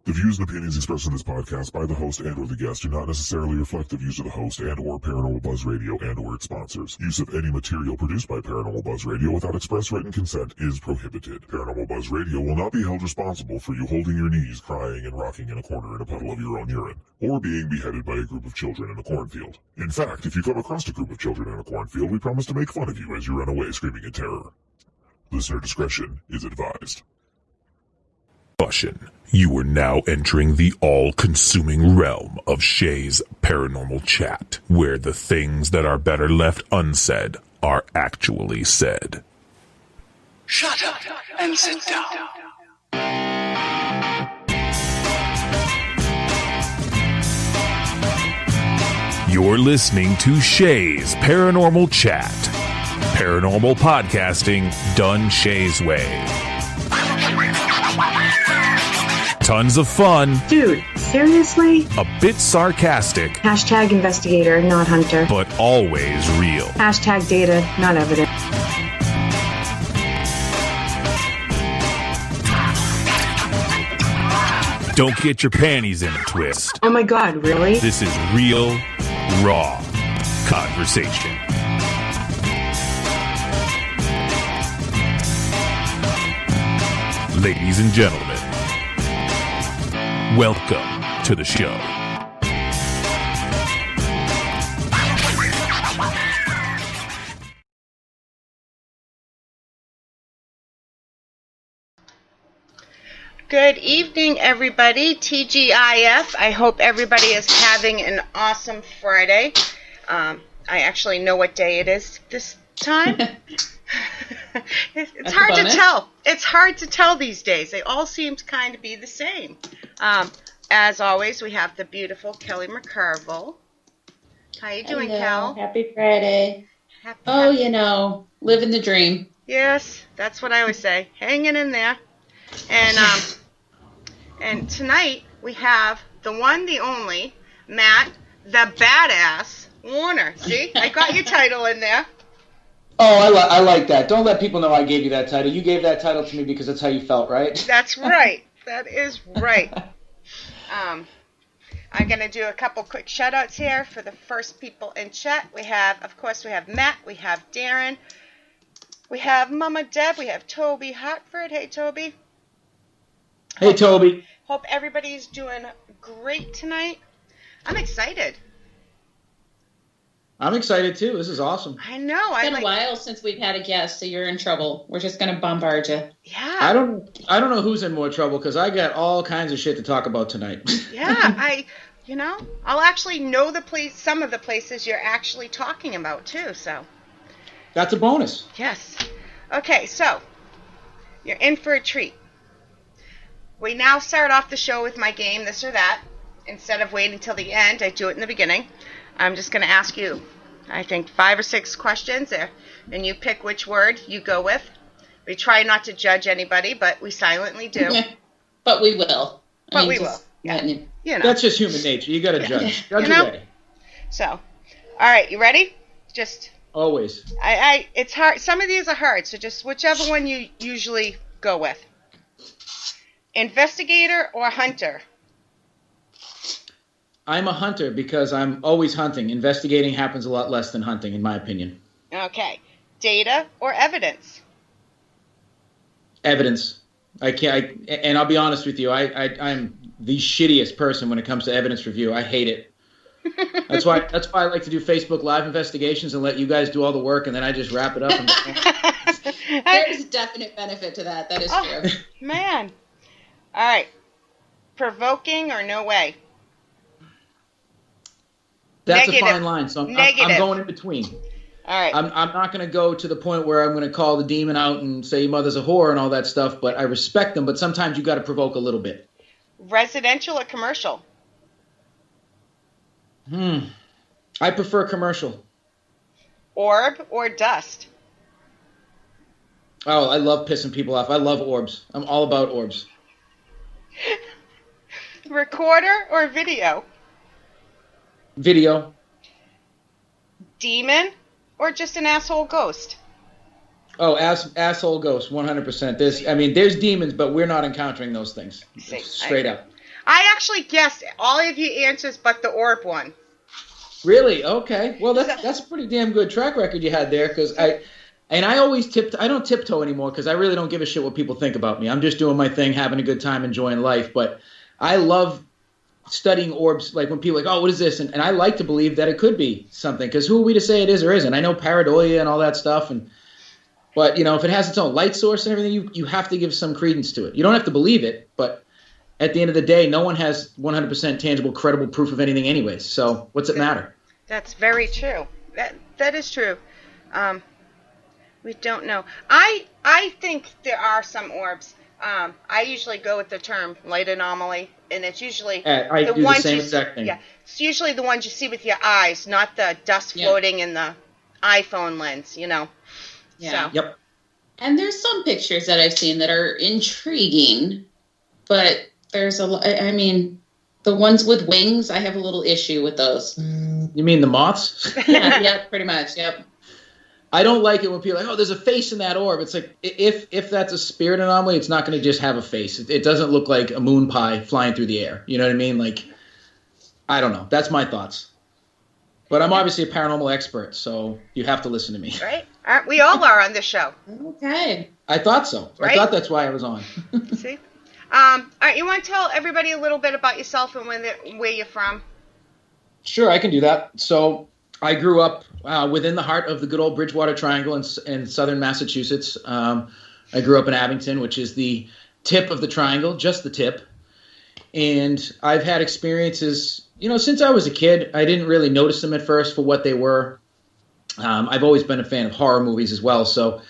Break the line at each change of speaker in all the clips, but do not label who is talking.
The views and opinions expressed in this podcast by the host and or the guest do not necessarily reflect the views of the host and or Paranormal Buzz Radio and or its sponsors. Use of any material produced by Paranormal Buzz Radio without express written consent is prohibited. Paranormal Buzz Radio will not be held responsible for you holding your knees, crying, and rocking in a corner in a puddle of your own urine, or being beheaded by a group of children in a cornfield. In fact, if you come across a group of children in a cornfield, we promise to make fun of you as you run away screaming in terror. Listener discretion is advised. Caution. You are now entering the all-consuming realm of Shay's Paranormal Chat, where the things that are better left unsaid are actually said.
Shut up and sit down.
You're listening to Shay's Paranormal Chat. Paranormal podcasting done Shay's way. Tons of fun.
Dude, seriously?
A bit sarcastic.
Hashtag investigator, not hunter.
But always real.
Hashtag data, not evidence.
Don't get your panties in a twist.
Oh my god, really?
This is real, raw conversation. Ladies and gentlemen, welcome to the show.
Good evening, everybody. TGIF. I hope everybody is having an awesome Friday. I actually know what day it is this time. It's hard to tell. It's hard to tell these days. They all seem to kind of be the same. As always, we have the beautiful Kelly McCarville. How you doing,
Hello.
Kel?
Happy Friday.
Happy.
You know, living the dream.
Yes, that's what I always say. Hanging in there. And tonight we have the one, the only, Matt, the badass Warner. See, I got your title in there.
Oh, I like that. Don't let people know I gave you that title. You gave that title to me because that's how you felt, right?
That's right. That is right. I'm going to do a couple quick shout-outs here for the first people in chat. We have Matt, we have Darren, we have Mama Deb, we have Toby Hartford. Hey, Toby.
Hey, Toby.
Hope everybody's doing great tonight. I'm excited.
I'm excited, too. This is awesome.
I know.
It's been a while since we've had a guest, so you're in trouble. We're just going to bombard you.
Yeah.
I don't know who's in more trouble because I got all kinds of shit to talk about tonight.
Yeah, I'll actually know some of the places you're actually talking about, too, so.
That's a bonus.
Yes. Okay, so you're in for a treat. We now start off the show with my game, This or That. Instead of waiting till the end, I do it in the beginning. I'm just going to ask you, I think, 5 or 6 questions there, and you pick which word you go with. We try not to judge anybody, but we silently do.
But we will.
We will. Yeah.
You
know.
That's just human nature. You got to judge. Judge away.
So, all right, you ready? Just
always.
It's hard. Some of these are hard, so just whichever one you usually go with. Investigator or hunter?
I'm a hunter because I'm always hunting. Investigating happens a lot less than hunting, in my opinion.
Okay. Data or evidence?
Evidence. And I'll be honest with you, I'm the shittiest person when it comes to evidence review. I hate it. That's why I like to do Facebook Live investigations and let you guys do all the work, and then I just wrap it up.
There's a definite benefit to that. That is true.
Man. All right. Provoking or no way?
That's
Negative.
a fine line, so I'm going in between.
All right.
I'm not going to go to the point where I'm going to call the demon out and say your mother's a whore and all that stuff, but I respect them, but sometimes you got to provoke a little bit.
Residential or commercial?
I prefer commercial.
Orb or dust?
Oh, I love pissing people off. I love orbs. I'm all about orbs.
Recorder or video?
Video.
Demon or just an asshole ghost?
Oh, asshole ghost, 100%. There's demons, but we're not encountering those things.
See,
Straight up.
I actually guessed all of your answers but the orb one.
Really? Okay. Well, that's a pretty damn good track record you had there, because I don't tiptoe anymore because I really don't give a shit what people think about me. I'm just doing my thing, having a good time, enjoying life. But I love studying orbs, like when people are like, oh, what is this? And I like to believe that it could be something, because who are we to say it is or isn't? I know pareidolia and all that stuff, but if it has its own light source and everything, you have to give some credence to it. You don't have to believe it, but at the end of the day, no one has 100% tangible, credible proof of anything anyways. So what's it matter?
That's very true. That is true. We don't know. I think there are some orbs. I usually go with the term light anomaly, and it's usually
I do the same exact thing.
Yeah, it's usually the ones you see with your eyes, not the dust floating in the iPhone lens. Yeah.
So.
Yep.
And there's some pictures that I've seen that are intriguing, but there's the ones with wings, I have a little issue with those.
You mean the moths?
Yeah, pretty much. Yep.
I don't like it when people are like, oh, there's a face in that orb. It's like, if that's a spirit anomaly, it's not going to just have a face. It doesn't look like a moon pie flying through the air. You know what I mean? Like, I don't know. That's my thoughts. But I'm obviously a paranormal expert, so you have to listen to me.
Right? We all are on this show.
Okay.
I thought so.
Right?
I thought that's why I was on.
See? All right, you want to tell everybody a little bit about yourself and where you're from?
Sure, I can do that. So I grew up within the heart of the good old Bridgewater Triangle in southern Massachusetts. I grew up in Abington, which is the tip of the triangle, just the tip. And I've had experiences, since I was a kid. I didn't really notice them at first for what they were. I've always been a fan of horror movies as well, so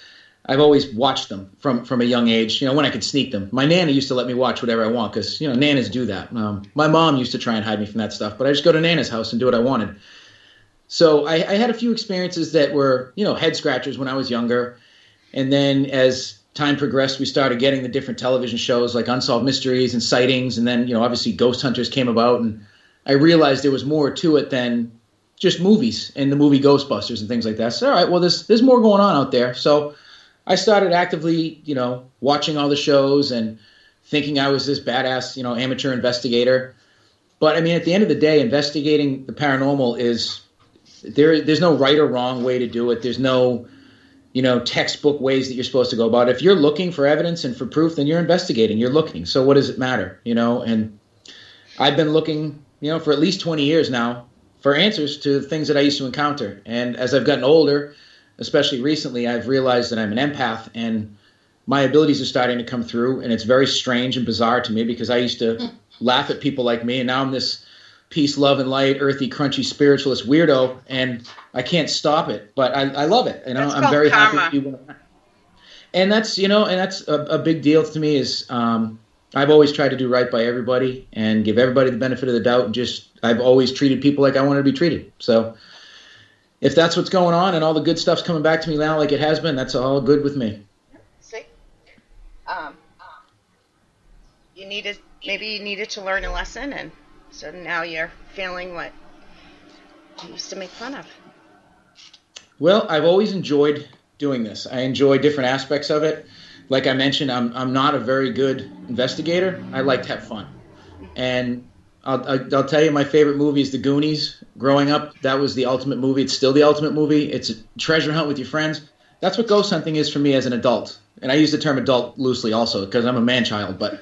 I've always watched them from a young age, when I could sneak them. My Nana used to let me watch whatever I want because, Nanas do that. My mom used to try and hide me from that stuff, but I just go to Nana's house and do what I wanted. So I had a few experiences that were, head scratchers when I was younger. And then as time progressed, we started getting the different television shows like Unsolved Mysteries and Sightings. And then, obviously Ghost Hunters came about. And I realized there was more to it than just movies and the movie Ghostbusters and things like that. So, all right, well, there's more going on out there. So I started actively, watching all the shows and thinking I was this badass, amateur investigator. But, at the end of the day, investigating the paranormal is... There's no right or wrong way to do it. There's no, textbook ways that you're supposed to go about it. If you're looking for evidence and for proof, then you're investigating. You're looking. So what does it matter? And I've been looking, for at least 20 years now for answers to things that I used to encounter. And as I've gotten older, especially recently, I've realized that I'm an empath and my abilities are starting to come through. And it's very strange and bizarre to me because I used to laugh at people like me. And now I'm this peace, love, and light, earthy, crunchy, spiritualist weirdo, and I can't stop it. But I love it. I'm very
karma.
happy to be one. And that's, that's a big deal to me is I've always tried to do right by everybody and give everybody the benefit of the doubt. And I've always treated people like I wanted to be treated. So if that's what's going on and all the good stuff's coming back to me now like it has been, that's all good with me.
See? Maybe you needed to learn a lesson, and so now you're feeling what you used to make fun of.
Well, I've always enjoyed doing this. I enjoy different aspects of it. Like I mentioned, I'm not a very good investigator. I like to have fun. And I'll tell you, my favorite movie is The Goonies. Growing up, that was the ultimate movie. It's still the ultimate movie. It's a treasure hunt with your friends. That's what ghost hunting is for me as an adult. And I use the term adult loosely also because I'm a man-child. But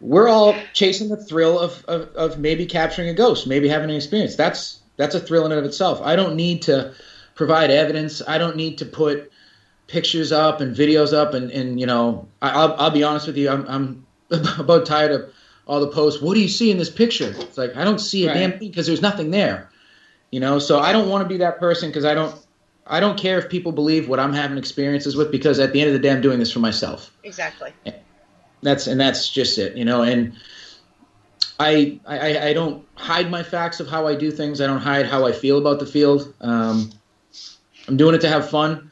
we're all chasing the thrill of maybe capturing a ghost, maybe having an experience. That's a thrill in and of itself. I don't need to provide evidence. I don't need to put pictures up and videos up. And I'll be honest with you, I'm about tired of all the posts. What do you see in this picture? It's like, I don't see a damn thing because there's nothing there. So I don't want to be that person because I don't care if people believe what I'm having experiences with because at the end of the day, I'm doing this for myself.
Exactly.
That's just it, and I don't hide my facts of how I do things. I don't hide how I feel about the field. I'm doing it to have fun.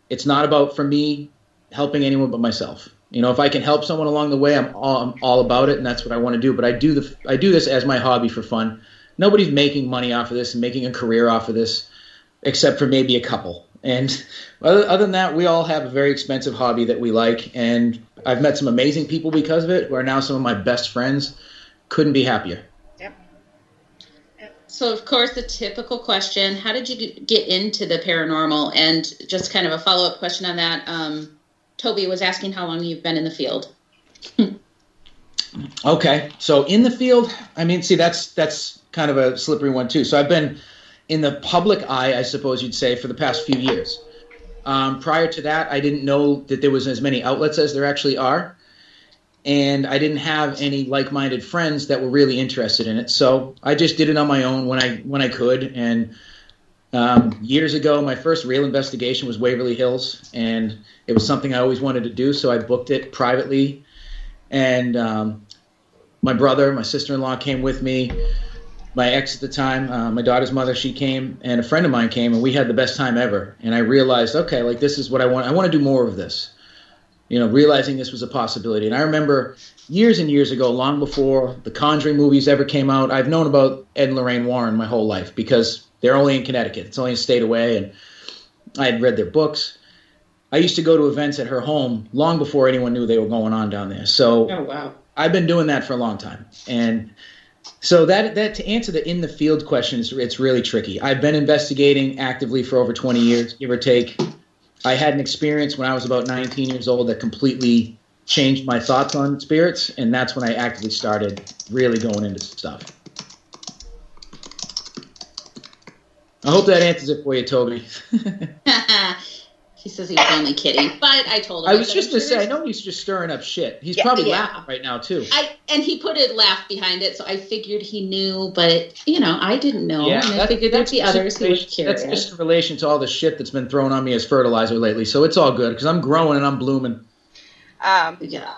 It's not about, for me, helping anyone but myself. If I can help someone along the way, I'm all about it, and that's what I want to do. But I do this as my hobby for fun. Nobody's making money off of this and making a career off of this, except for maybe a couple. And other than that, we all have a very expensive hobby that we like, and I've met some amazing people because of it, who are now some of my best friends. Couldn't be happier.
Yep.
So, of course, the typical question, how did you get into the paranormal? And just kind of a follow-up question on that, Toby was asking how long you've been in the field.
Okay, so in the field, I mean, see, that's kind of a slippery one, too. So I've been in the public eye, I suppose you'd say, for the past few years. Prior to that, I didn't know that there was as many outlets as there actually are. And I didn't have any like-minded friends that were really interested in it. So I just did it on my own when I could. And years ago, my first real investigation was Waverly Hills. And it was something I always wanted to do, so I booked it privately. And my brother, my sister-in-law came with me. My ex at the time, my daughter's mother, she came, and a friend of mine came, and we had the best time ever. And I realized, okay, like this is what I want. I want to do more of this, realizing this was a possibility. And I remember years and years ago, long before the Conjuring movies ever came out, I've known about Ed and Lorraine Warren my whole life because they're only in Connecticut. It's only a state away, and I had read their books. I used to go to events at her home long before anyone knew they were going on down there. So
Oh, wow.
I've been doing that for a long time. And so that to answer the in the field question, it's really tricky. I've been investigating actively for over 20 years, give or take. I had an experience when I was about 19 years old that completely changed my thoughts on spirits, and that's when I actively started really going into stuff. I hope that answers it for you, Toby.
He says he was only kidding, but I told him.
I was just going to say, I know he's just stirring up shit. He's probably laughing right now, too.
And he put a laugh behind it, so I figured he knew, but, I didn't know.
Yeah,
and I figured there'd be others who were curious.
That's just in relation to all the shit that's been thrown on me as fertilizer lately, so it's all good, because I'm growing and I'm blooming.
Yeah.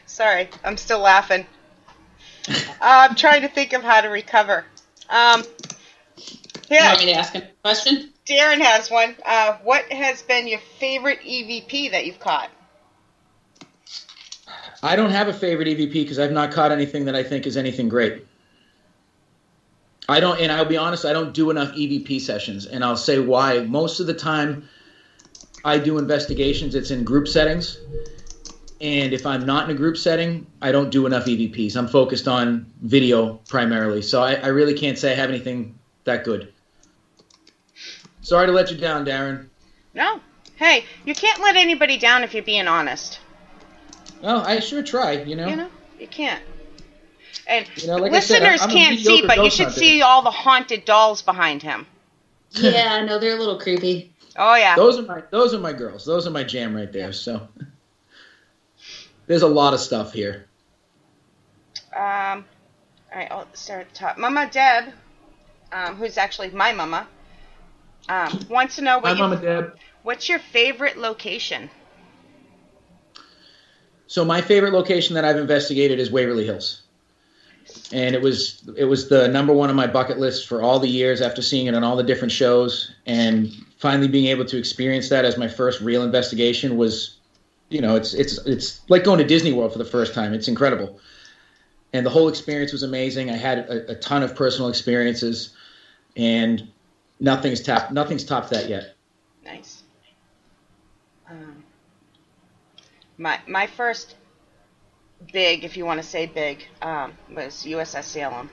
Sorry, I'm still laughing. I'm trying to think of how to recover.
You want me to ask a question?
Darren has one. What has been your favorite EVP that you've caught?
I don't have a favorite EVP because I've not caught anything that I think is anything great. And I'll be honest, I don't do enough EVP sessions, and I'll say why. Most of the time I do investigations, it's in group settings, and if I'm not in a group setting, I don't do enough EVPs. I'm focused on video primarily, so I really can't say I have anything that good. Sorry to let you down, Darren.
No. Hey, you can't let anybody down if you're being honest.
Well, I sure try,
You can't. And
like
listeners
I said,
can't see, but you should see all the haunted dolls behind him.
Yeah, no, they're a little creepy.
Oh yeah.
Those are my girls. Those are my jam right there. So there's a lot of stuff here.
All right, I'll start at the top. Mama Deb, who's actually my mama, wants to know
Mama Deb.
What's your favorite location?
So my favorite location that I've investigated is Waverly Hills. And it was the number one on my bucket list for all the years after seeing it on all the different shows, and finally being able to experience that as my first real investigation was, it's like going to Disney World for the first time. It's incredible. And the whole experience was amazing. I had a ton of personal experiences, and nothing's topped that yet.
Nice. My first big, if you want to say big, was USS Salem.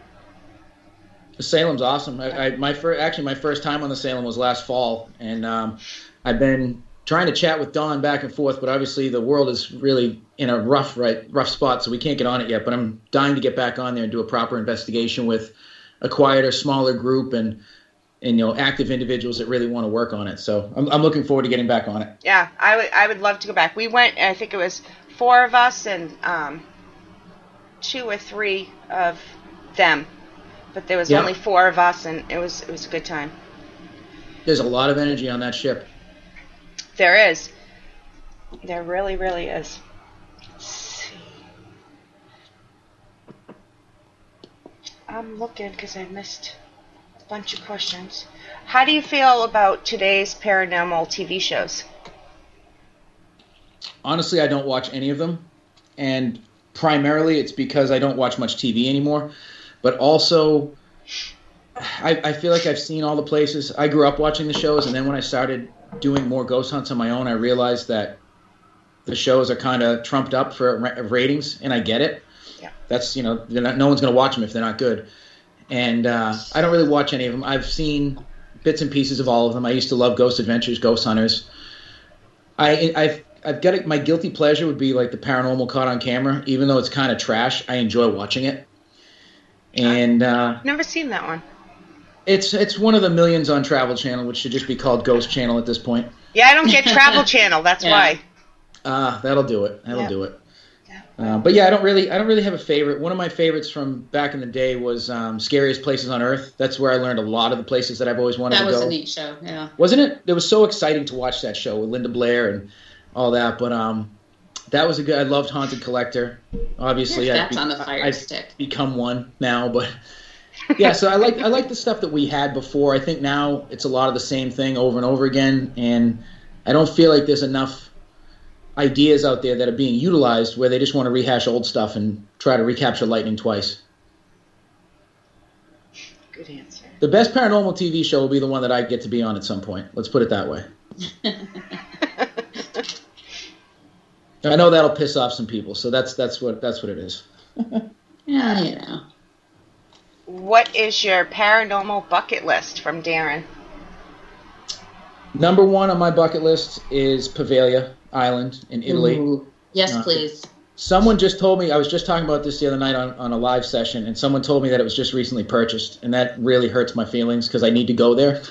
Salem's awesome. My first time on the Salem was last fall, and I've been trying to chat with Dawn back and forth, but obviously the world is really in a rough spot, so we can't get on it yet. But I'm dying to get back on there and do a proper investigation with a quieter, smaller group and active individuals that really want to work on it. So I'm looking forward to getting back on it.
Yeah, I would love to go back. We went, I think it was 4 of us and 2 or 3 of them, but there was only 4 of us, and it was a good time.
There's a lot of energy on that ship.
There is. There really, really is. Let's see. I'm looking because I missed a bunch of questions. How do you feel about today's paranormal TV shows?
Honestly, I don't watch any of them, and primarily it's because I don't watch much TV anymore, but also I feel like I've seen all the places. I grew up watching the shows, and then when I started doing more ghost hunts on my own, I realized that the shows are kind of trumped up for ratings, and I get it.
Yeah.
That's, no one's going to watch them if they're not good. And I don't really watch any of them. I've seen bits and pieces of all of them. I used to love Ghost Adventures, Ghost Hunters. I've got it. My guilty pleasure would be like the Paranormal Caught on Camera. Even though it's kind of trash, I enjoy watching it. And
Never seen that one.
It's one of the millions on Travel Channel, which should just be called Ghost Channel at this point.
Yeah, I don't get Travel Channel. That's why.
That'll do it. That'll do it. But yeah, I don't really have a favorite. One of my favorites from back in the day was Scariest Places on Earth. That's where I learned a lot of the places that I've always wanted to go.
That was a neat show, yeah.
Wasn't it? It was so exciting to watch that show with Linda Blair and all that. But that was a good. I loved Haunted Collector. Obviously,
That's on the Fire Stick.
I've become one now, but yeah. So I like the stuff that we had before. I think now it's a lot of the same thing over and over again, and I don't feel like there's enough ideas out there that are being utilized where they just want to rehash old stuff and try to recapture lightning twice.
Good answer.
The best paranormal TV show will be the one that I get to be on at some point. Let's put it that way. I know that'll piss off some people, so that's what it is.
Yeah.
What is your paranormal bucket list from Darren?
Number one on my bucket list is Poveglia Island in Italy.
Ooh. Yes, please.
Someone just told me, I was just talking about this the other night on a live session, and someone told me that it was just recently purchased, and that really hurts my feelings because I need to go there.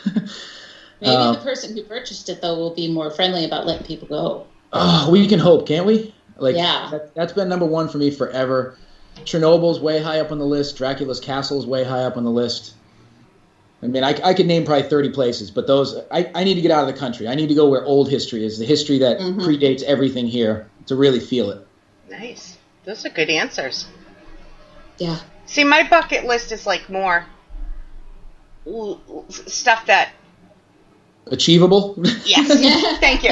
Maybe the person who purchased it, though, will be more friendly about letting people go.
Oh, we can hope, can't we?
Yeah.
That's been number one for me forever. Chernobyl's way high up on the list. Dracula's Castle is way high up on the list. I mean, I could name probably 30 places, but those I need to get out of the country. I need to go where old history is, the history that predates everything here, to really feel it.
Nice. Those are good answers.
Yeah.
See, my bucket list is like more stuff that...
Achievable?
Yes. Thank you.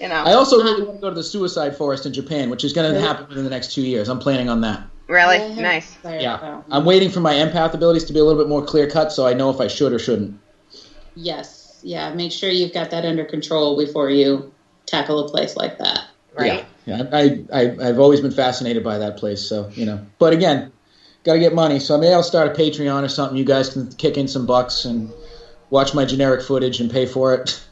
I also really want to go to the suicide forest in Japan, which is going to happen within the next 2 years. I'm planning on that.
Really? Nice.
Yeah. I'm waiting for my empath abilities to be a little bit more clear-cut so I know if I should or shouldn't.
Yes. Yeah, make sure you've got that under control before you tackle a place like that.
Right.
Yeah. I've always been fascinated by that place, so, But again, got to get money, so maybe I'll start a Patreon or something. You guys can kick in some bucks and watch my generic footage and pay for it.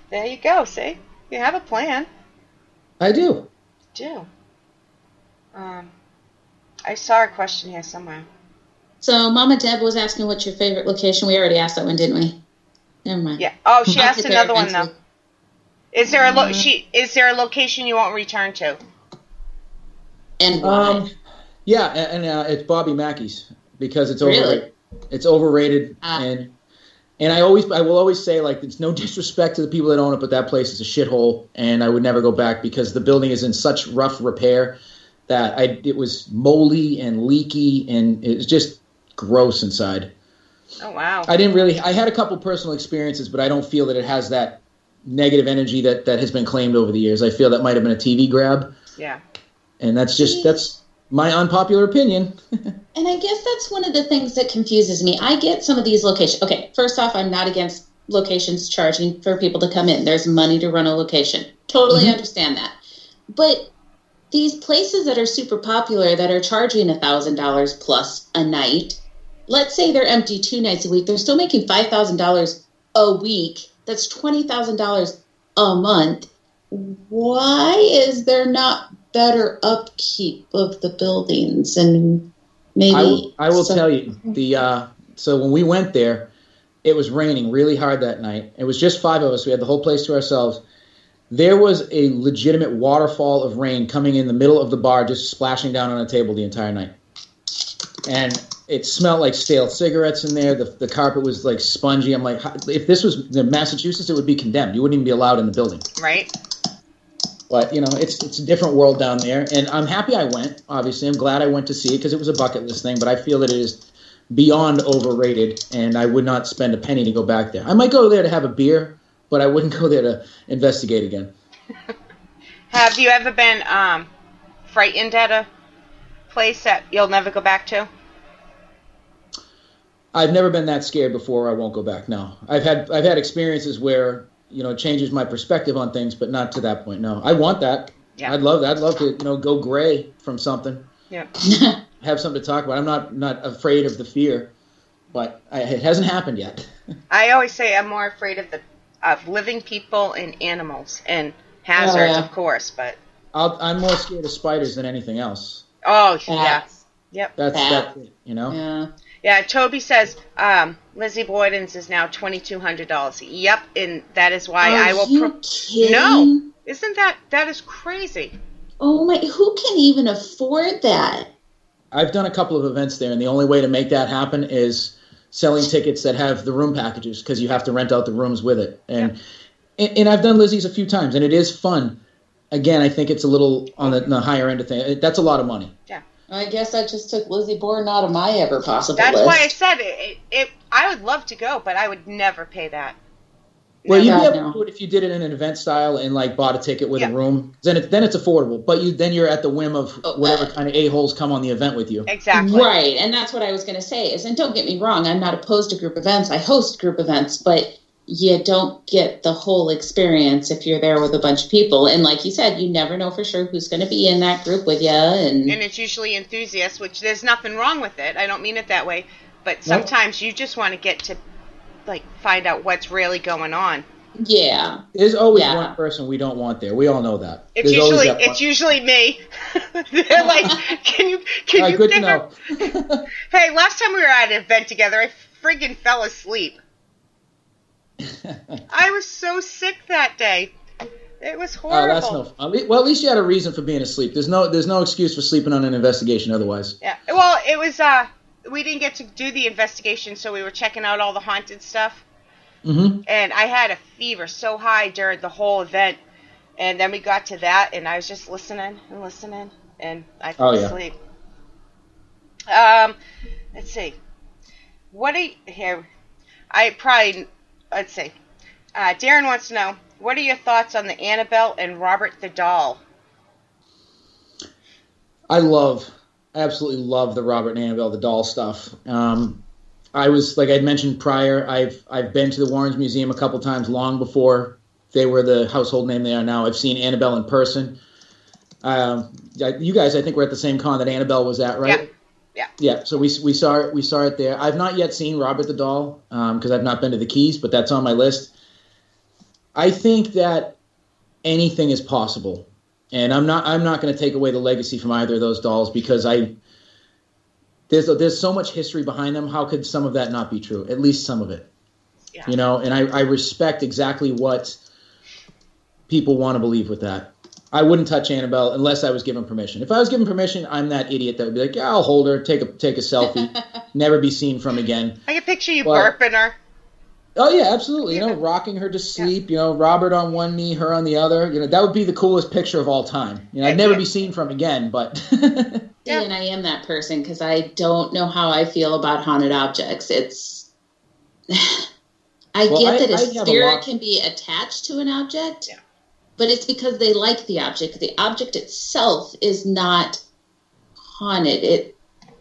There you go, see? You have a plan.
I do.
I saw a question here somewhere.
So Mama Deb was asking what's your favorite location. We already asked that one, didn't we? Never mind.
Yeah. Oh, she asked another one though. Is there a location you won't return to?
And why?
Yeah, and it's Bobby Mackey's because it's overrated.
Really?
It's overrated, and I will always say, like, it's no disrespect to the people that own it, but that place is a shithole, and I would never go back because the building is in such rough repair that it was moldy and leaky, and it was just gross inside.
Oh, wow.
I had a couple personal experiences, but I don't feel that it has that negative energy that has been claimed over the years. I feel that might have been a TV grab.
Yeah.
And that's my unpopular opinion.
And I guess that's one of the things that confuses me. I get some of these locations. Okay, first off, I'm not against locations charging for people to come in. There's money to run a location. Totally understand that. But these places that are super popular that are charging $1,000 plus a night, let's say they're empty 2 nights a week, they're still making $5,000 a week. That's $20,000 a month. Why is there not better upkeep of the buildings? And maybe
I will tell you, so when we went there, it was raining really hard that night. It was just 5 of us. We had the whole place to ourselves. There was a legitimate waterfall of rain coming in the middle of the bar, just splashing down on a table the entire night. And it smelled like stale cigarettes in there. The carpet was like spongy. I'm like, if this was Massachusetts, it would be condemned. You wouldn't even be allowed in the building.
Right.
But, it's a different world down there. And I'm happy I went, obviously. I'm glad I went to see it because it was a bucket list thing. But I feel that it is beyond overrated, and I would not spend a penny to go back there. I might go there to have a beer, but I wouldn't go there to investigate again.
Have you ever been frightened at a place that you'll never go back to?
I've never been that scared before. I won't go back. No, I've had experiences where it changes my perspective on things, but not to that point. No, I want that.
Yeah.
I'd love that. I'd love to go gray from something.
Yeah.
Have something to talk about. I'm not afraid of the fear, but it hasn't happened yet.
I always say I'm more afraid of living people and animals and hazards, of course, but
I'm more scared of spiders than anything else.
oh yeah, yep.
That's it.
Yeah.
Yeah, Toby says Lizzie Boyden's is now $2,200. Yep, and that is why I will.
Are you kidding?
No, isn't that is crazy?
Oh my! Who can even afford that?
I've done a couple of events there, and the only way to make that happen is selling tickets that have the room packages, because you have to rent out the rooms with it. And I've done Lizzie's a few times, and it is fun. Again, I think it's a little on the higher end of things. That's a lot of money.
Yeah.
I guess I just took Lizzie Borden out of my ever possible
That's
list.
why I said it. I would love to go, but I would never pay that.
Well, you'd be
God,
able
no.
to do it if you did it in an event style and bought a ticket with a room. Then it's affordable. But then you're at the whim of whatever kind of a-holes come on the event with you.
Exactly.
Right, and that's what I was going to say. And don't get me wrong, I'm not opposed to group events. I host group events, but you don't get the whole experience if you're there with a bunch of people. And like you said, you never know for sure who's going to be in that group with you. And
it's usually enthusiasts, which there's nothing wrong with it. I don't mean it that way. But sometimes you just want to get to find out what's really going on.
Yeah.
There's always one person we don't want there. We all know that.
It's usually me. They're like, can you
good to know.
Hey, last time we were at an event together, I friggin' fell asleep. I was so sick that day. It was horrible.
Oh, that's no fun. Well, at least you had a reason for being asleep. There's no excuse for sleeping on an investigation otherwise.
Yeah. Well, it was we didn't get to do the investigation, so we were checking out all the haunted stuff.
Mm-hmm.
And I had a fever so high during the whole event, and then we got to that, and I was just listening, and I fell asleep. Let's see. Let's see. Darren wants to know, what are your thoughts on the Annabelle and Robert the Doll?
I absolutely love the Robert and Annabelle the Doll stuff. I was, like I'd mentioned prior, I've been to the Warrens Museum a couple times long before they were the household name they are now. I've seen Annabelle in person. You guys, I think, were at the same con that Annabelle was at, right? Yeah. So we saw it there. I've not yet seen Robert the Doll because I've not been to the Keys, but that's on my list. I think that anything is possible, and I'm not going to take away the legacy from either of those dolls because there's so much history behind them. How could some of that not be true? At least some of it. Yeah. And I respect exactly what people want to believe with that. I wouldn't touch Annabelle unless I was given permission. If I was given permission, I'm that idiot that would be like, yeah, I'll hold her, take a selfie, never be seen from again.
I can picture you burping her.
Oh, yeah, absolutely. Rocking her to sleep, Robert on one knee, her on the other. That would be the coolest picture of all time. I'd never be seen from again, but...
Yeah, and I am that person because I don't know how I feel about haunted objects. It's... I get that a spirit can be attached to an object, but it's because they like the object. The object itself is not haunted.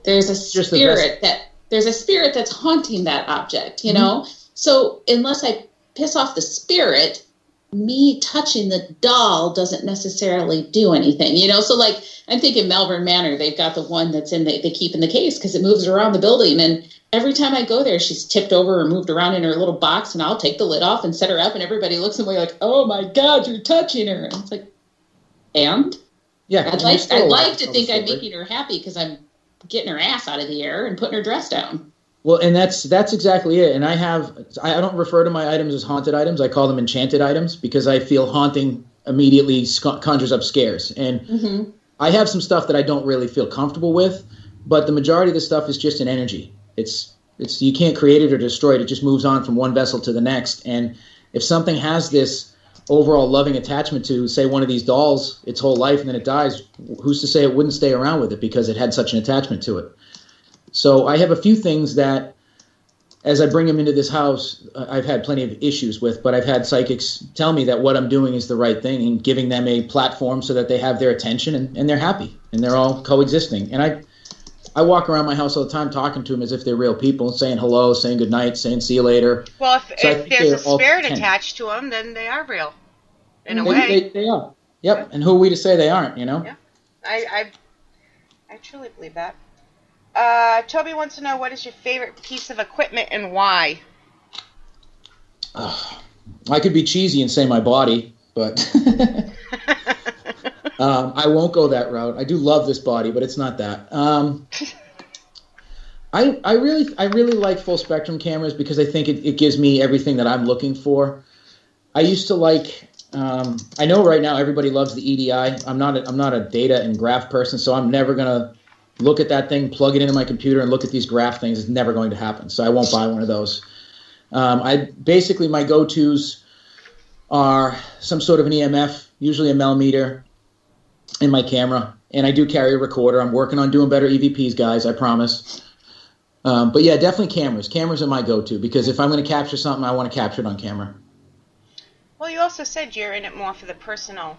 There's a spirit that's haunting that object, you know? So unless I piss off the spirit, me touching the doll doesn't necessarily do anything, So like, I'm thinking Malvern Manor, they've got the one that's they keep in the case because it moves around the building. And every time I go there, she's tipped over or moved around in her little box, and I'll take the lid off and set her up, and everybody looks at me like, oh my God, you're touching her. And it's like, and? Yeah, I'd like to think I'm making her happy because I'm getting her ass out of the air and putting her dress down.
Well, and that's exactly it. And I don't refer to my items as haunted items. I call them enchanted items because I feel haunting immediately conjures up scares. And I have some stuff that I don't really feel comfortable with, but the majority of the stuff is just an energy. It's you can't create it or destroy it. It just moves on from one vessel to the next. And if something has this overall loving attachment to, say, one of these dolls its whole life and then it dies, who's to say it wouldn't stay around with it because it had such an attachment to it? So I have a few things that as I bring them into this house, I've had plenty of issues with, but I've had psychics tell me that what I'm doing is the right thing and giving them a platform so that they have their attention and they're happy and they're all coexisting. And I walk around my house all the time talking to them as if they're real people, saying hello, saying good night, saying see you later.
Well, if there's a spirit attached to them, then they are real, in a way.
They are. Yep. Yeah. And who are we to say they aren't, you know?
Yeah. I truly believe that. Toby wants to know, what is your favorite piece of equipment and why?
I could be cheesy and say my body, but I won't go that route. I do love this body, but it's not that. I really like full spectrum cameras because I think it gives me everything that I'm looking for. I used to like. I know right now everybody loves the EDI. I'm not a data and graph person, so I'm never gonna look at that thing, plug it into my computer, and look at these graph things. It's never going to happen. So I won't buy one of those. Basically my go-tos are some sort of an EMF, usually a millimeter, in my camera, and I do carry a recorder. I'm working on doing better EVPs, guys. I promise. But yeah, definitely cameras. Cameras are my go-to because if I'm going to capture something, I want to capture it on camera.
Well, you also said you're in it more for the personal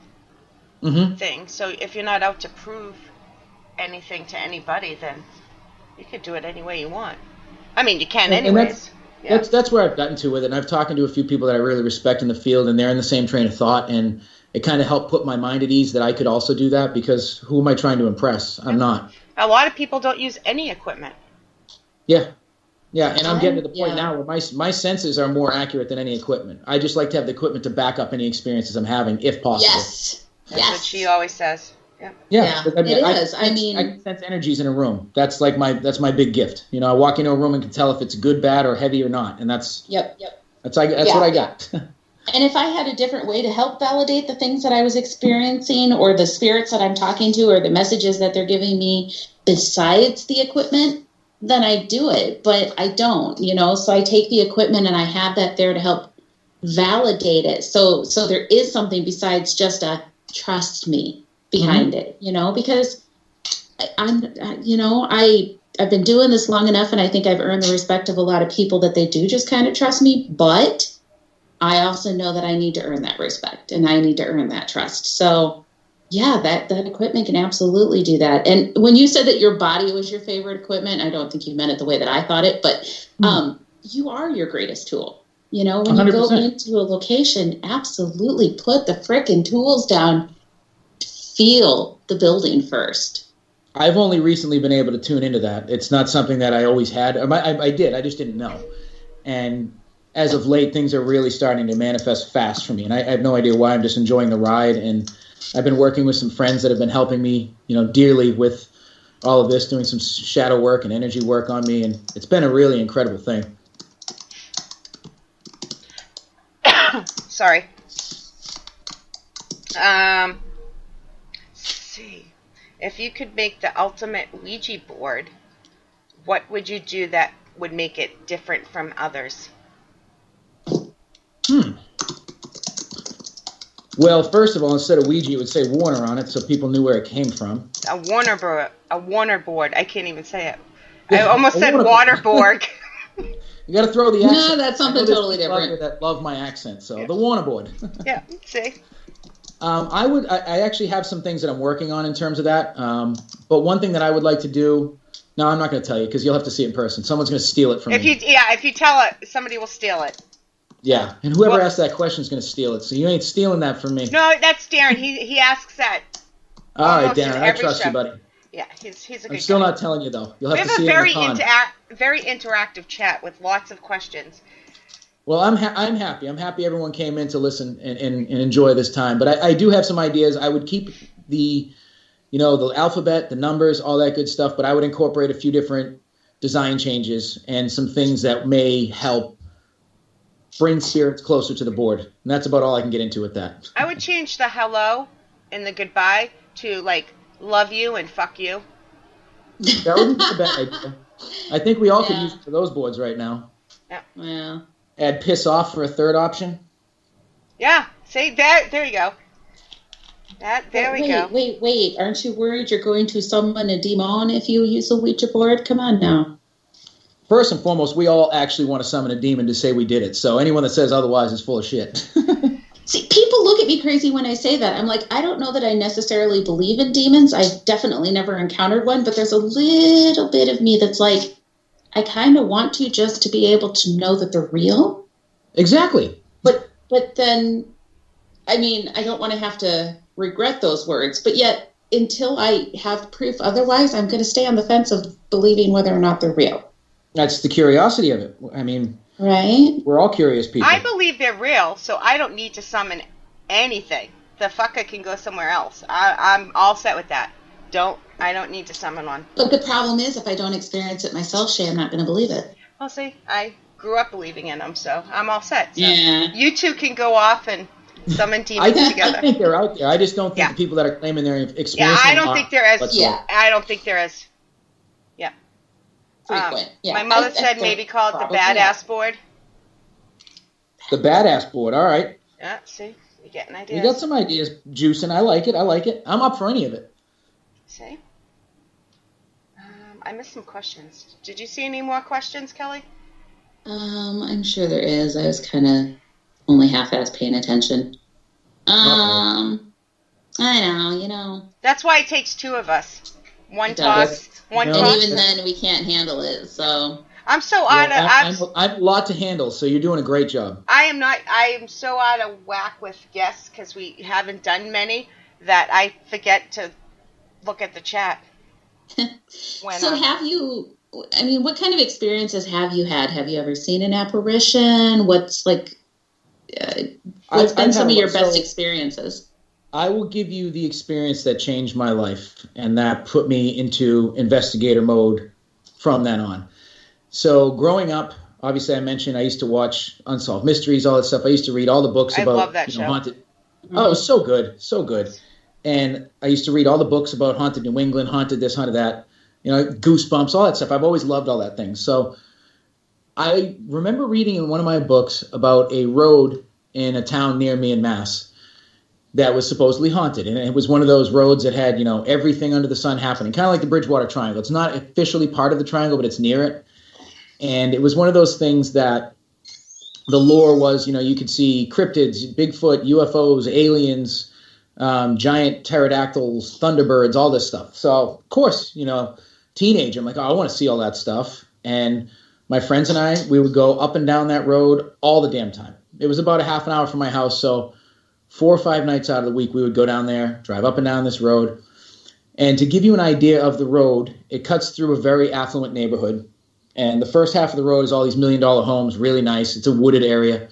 thing. So if you're not out to prove anything to anybody, then you could do it any way you want. I mean, you can anyways.
That's where I've gotten to with it. And I've talked to a few people that I really respect in the field, and they're in the same train of thought. And it kind of helped put my mind at ease that I could also do that because who am I trying to impress? I'm not.
A lot of people don't use any equipment.
Yeah. Yeah, and I'm getting to the point now where my senses are more accurate than any equipment. I just like to have the equipment to back up any experiences I'm having, if possible.
Yes.
That's what she always says. Yeah.
Yeah.
It is.
I can sense energies in a room. That's like my big gift. You know, I walk into a room and can tell if it's good, bad, or heavy or not, and that's what I got.
And if I had a different way to help validate the things that I was experiencing, or the spirits that I'm talking to, or the messages that they're giving me besides the equipment, then I do it, but I don't, you know, so I take the equipment and I have that there to help validate it. So there is something besides just a trust me behind it, you know, because I've been doing this long enough, and I think I've earned the respect of a lot of people that they do just kind of trust me, but I also know that I need to earn that respect and I need to earn that trust. So yeah, that equipment can absolutely do that. And when you said that your body was your favorite equipment, I don't think you meant it the way that I thought it, but you are your greatest tool. You know, when 100%. You go into a location, absolutely put the frickin' tools down. Feel the building first.
I've only recently been able to tune into that. It's not something that I always had. I did. I just didn't know. And as of late, things are really starting to manifest fast for me. And I have no idea why. I'm just enjoying the ride. And I've been working with some friends that have been helping me, you know, dearly with all of this, doing some shadow work and energy work on me. And it's been a really incredible thing.
Sorry. Let's see. If you could make the ultimate Ouija board, what would you do that would make it different from others?
Well, first of all, instead of Ouija, it would say Warner on it, so people knew where it came from.
A Warner board. I can't even say it. I almost said waterboard.
You got to throw the accent.
No, that's something totally different.
That love my accent, so the Warner board.
Yeah, see.
I actually have some things that I'm working on in terms of that. But one thing that I would like to do. No, I'm not going to tell you because you'll have to see it in person. Someone's going to steal it from me.
If you tell it, somebody will steal it.
Yeah, and whoever asks that question is going to steal it. So you ain't stealing that from me.
No, that's Darren. He asks that.
All right, Darren, I trust you, buddy.
Yeah, he's a good guy.
I'm still not telling you though. You'll have to see it in the con.
We have a very interactive chat with lots of questions.
Well, I'm happy. I'm happy everyone came in to listen and enjoy this time. But I do have some ideas. I would keep the alphabet, the numbers, all that good stuff. But I would incorporate a few different design changes and some things that may help bring spirits closer to the board. And that's about all I can get into with that.
I would change the hello and the goodbye to like love you and fuck you.
That wouldn't be a bad idea. I think we all could use it for those boards right now.
Yeah.
Add piss off for a third option.
Yeah. See that? There you go. There we go.
Wait. Aren't you worried you're going to summon a demon if you use a Ouija board? Come on now.
first and foremost, we all actually want to summon a demon to say we did it. So anyone that says otherwise is full of shit.
See, people look at me crazy when I say that. I'm like, I don't know that I necessarily believe in demons. I've definitely never encountered one, but there's a little bit of me that's like, I kind of want to just to be able to know that they're real.
Exactly.
But then, I mean, I don't want to have to regret those words. But yet, until I have proof otherwise, I'm going to stay on the fence of believing whether or not they're real.
That's the curiosity of it. I mean,
right?
We're all curious people.
I believe they're real, so I don't need to summon anything. The fucker can go somewhere else. I'm all set with that. I don't need to summon one.
But the problem is, if I don't experience it myself, Shay, I'm not going to believe it.
Well, see, I grew up believing in them, so I'm all set. So
yeah.
You two can go off and summon demons together.
I think they're out there. I just don't think the people that are claiming they're experiencing.
Yeah, I don't think they're as.
Yeah.
I don't think they're as. Yeah.
Frequent. Yeah.
My mother said maybe call it the badass board.
The badass board. All right.
Yeah. See, you're getting ideas.
You got some ideas, juicing. I like it. I'm up for any of it.
See. I missed some questions. Did you see any more questions, Kelly?
I'm sure there is. I was kind of only half-ass paying attention. I know,
That's why it takes two of us. One talks, one
and
talks.
even then, we can't handle it, so...
I'm so
I'm a lot to handle, so you're doing a great job.
I am so out of whack with guests because we haven't done many that I forget to look at the chat.
So have you... I mean, what kind of experiences have you had? Have you ever seen an apparition? What's been some of your best experiences?
I will give you the experience that changed my life, and that put me into investigator mode from then on. So growing up, obviously I mentioned I used to watch Unsolved Mysteries, all that stuff. I used to read all the books about
love that show.
Haunted. Mm-hmm. Oh, it was so good, so good. And I used to read all the books about Haunted New England, Haunted this, Haunted that. Goosebumps, all that stuff. I've always loved all that thing. So I remember reading in one of my books about a road in a town near me in Mass that was supposedly haunted. And it was one of those roads that had, everything under the sun happening, kind of like the Bridgewater Triangle. It's not officially part of the triangle, but it's near it. And it was one of those things that the lore was, you could see cryptids, Bigfoot, UFOs, aliens, giant pterodactyls, thunderbirds, all this stuff. So, of course, teenager, I'm like, I want to see all that stuff. And my friends and I, we would go up and down that road all the damn time. It was about a half an hour from my house, so 4 or 5 nights out of the week, we would go down there, drive up and down this road. And to give you an idea of the road, it cuts through a very affluent neighborhood. And the first half of the road is all these $1 million homes, really nice. It's a wooded area.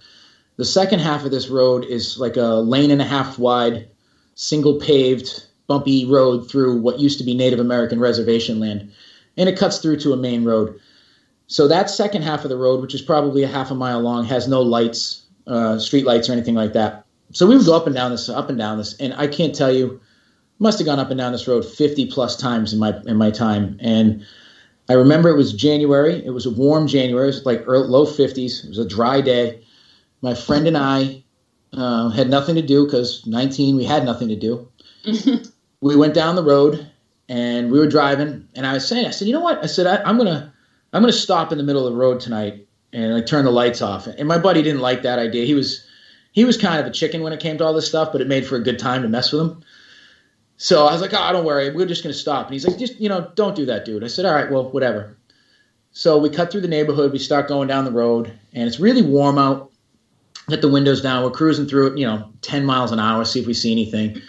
The second half of this road is like a lane and a half wide, single paved, bumpy road through what used to be Native American reservation land. And it cuts through to a main road. So that second half of the road, which is probably a half a mile long, has no lights, street lights or anything like that. So we would go up and down this, and I can't tell you, must have gone up and down this road 50 plus times in my time. And I remember it was January. It was a warm January. It was like low 50s. It was a dry day. My friend and I had nothing to do because 19, we had nothing to do. We went down the road and we were driving. And I said, you know what? I said, I'm gonna stop in the middle of the road tonight and turn the lights off. And my buddy didn't like that idea. He was kind of a chicken when it came to all this stuff, but it made for a good time to mess with him. So I was like, don't worry, we're just going to stop. And he's like, just, don't do that, dude. I said, all right, well, whatever. So we cut through the neighborhood. We start going down the road, and it's really warm out. Get the windows down. We're cruising through it, 10 miles an hour, see if we see anything.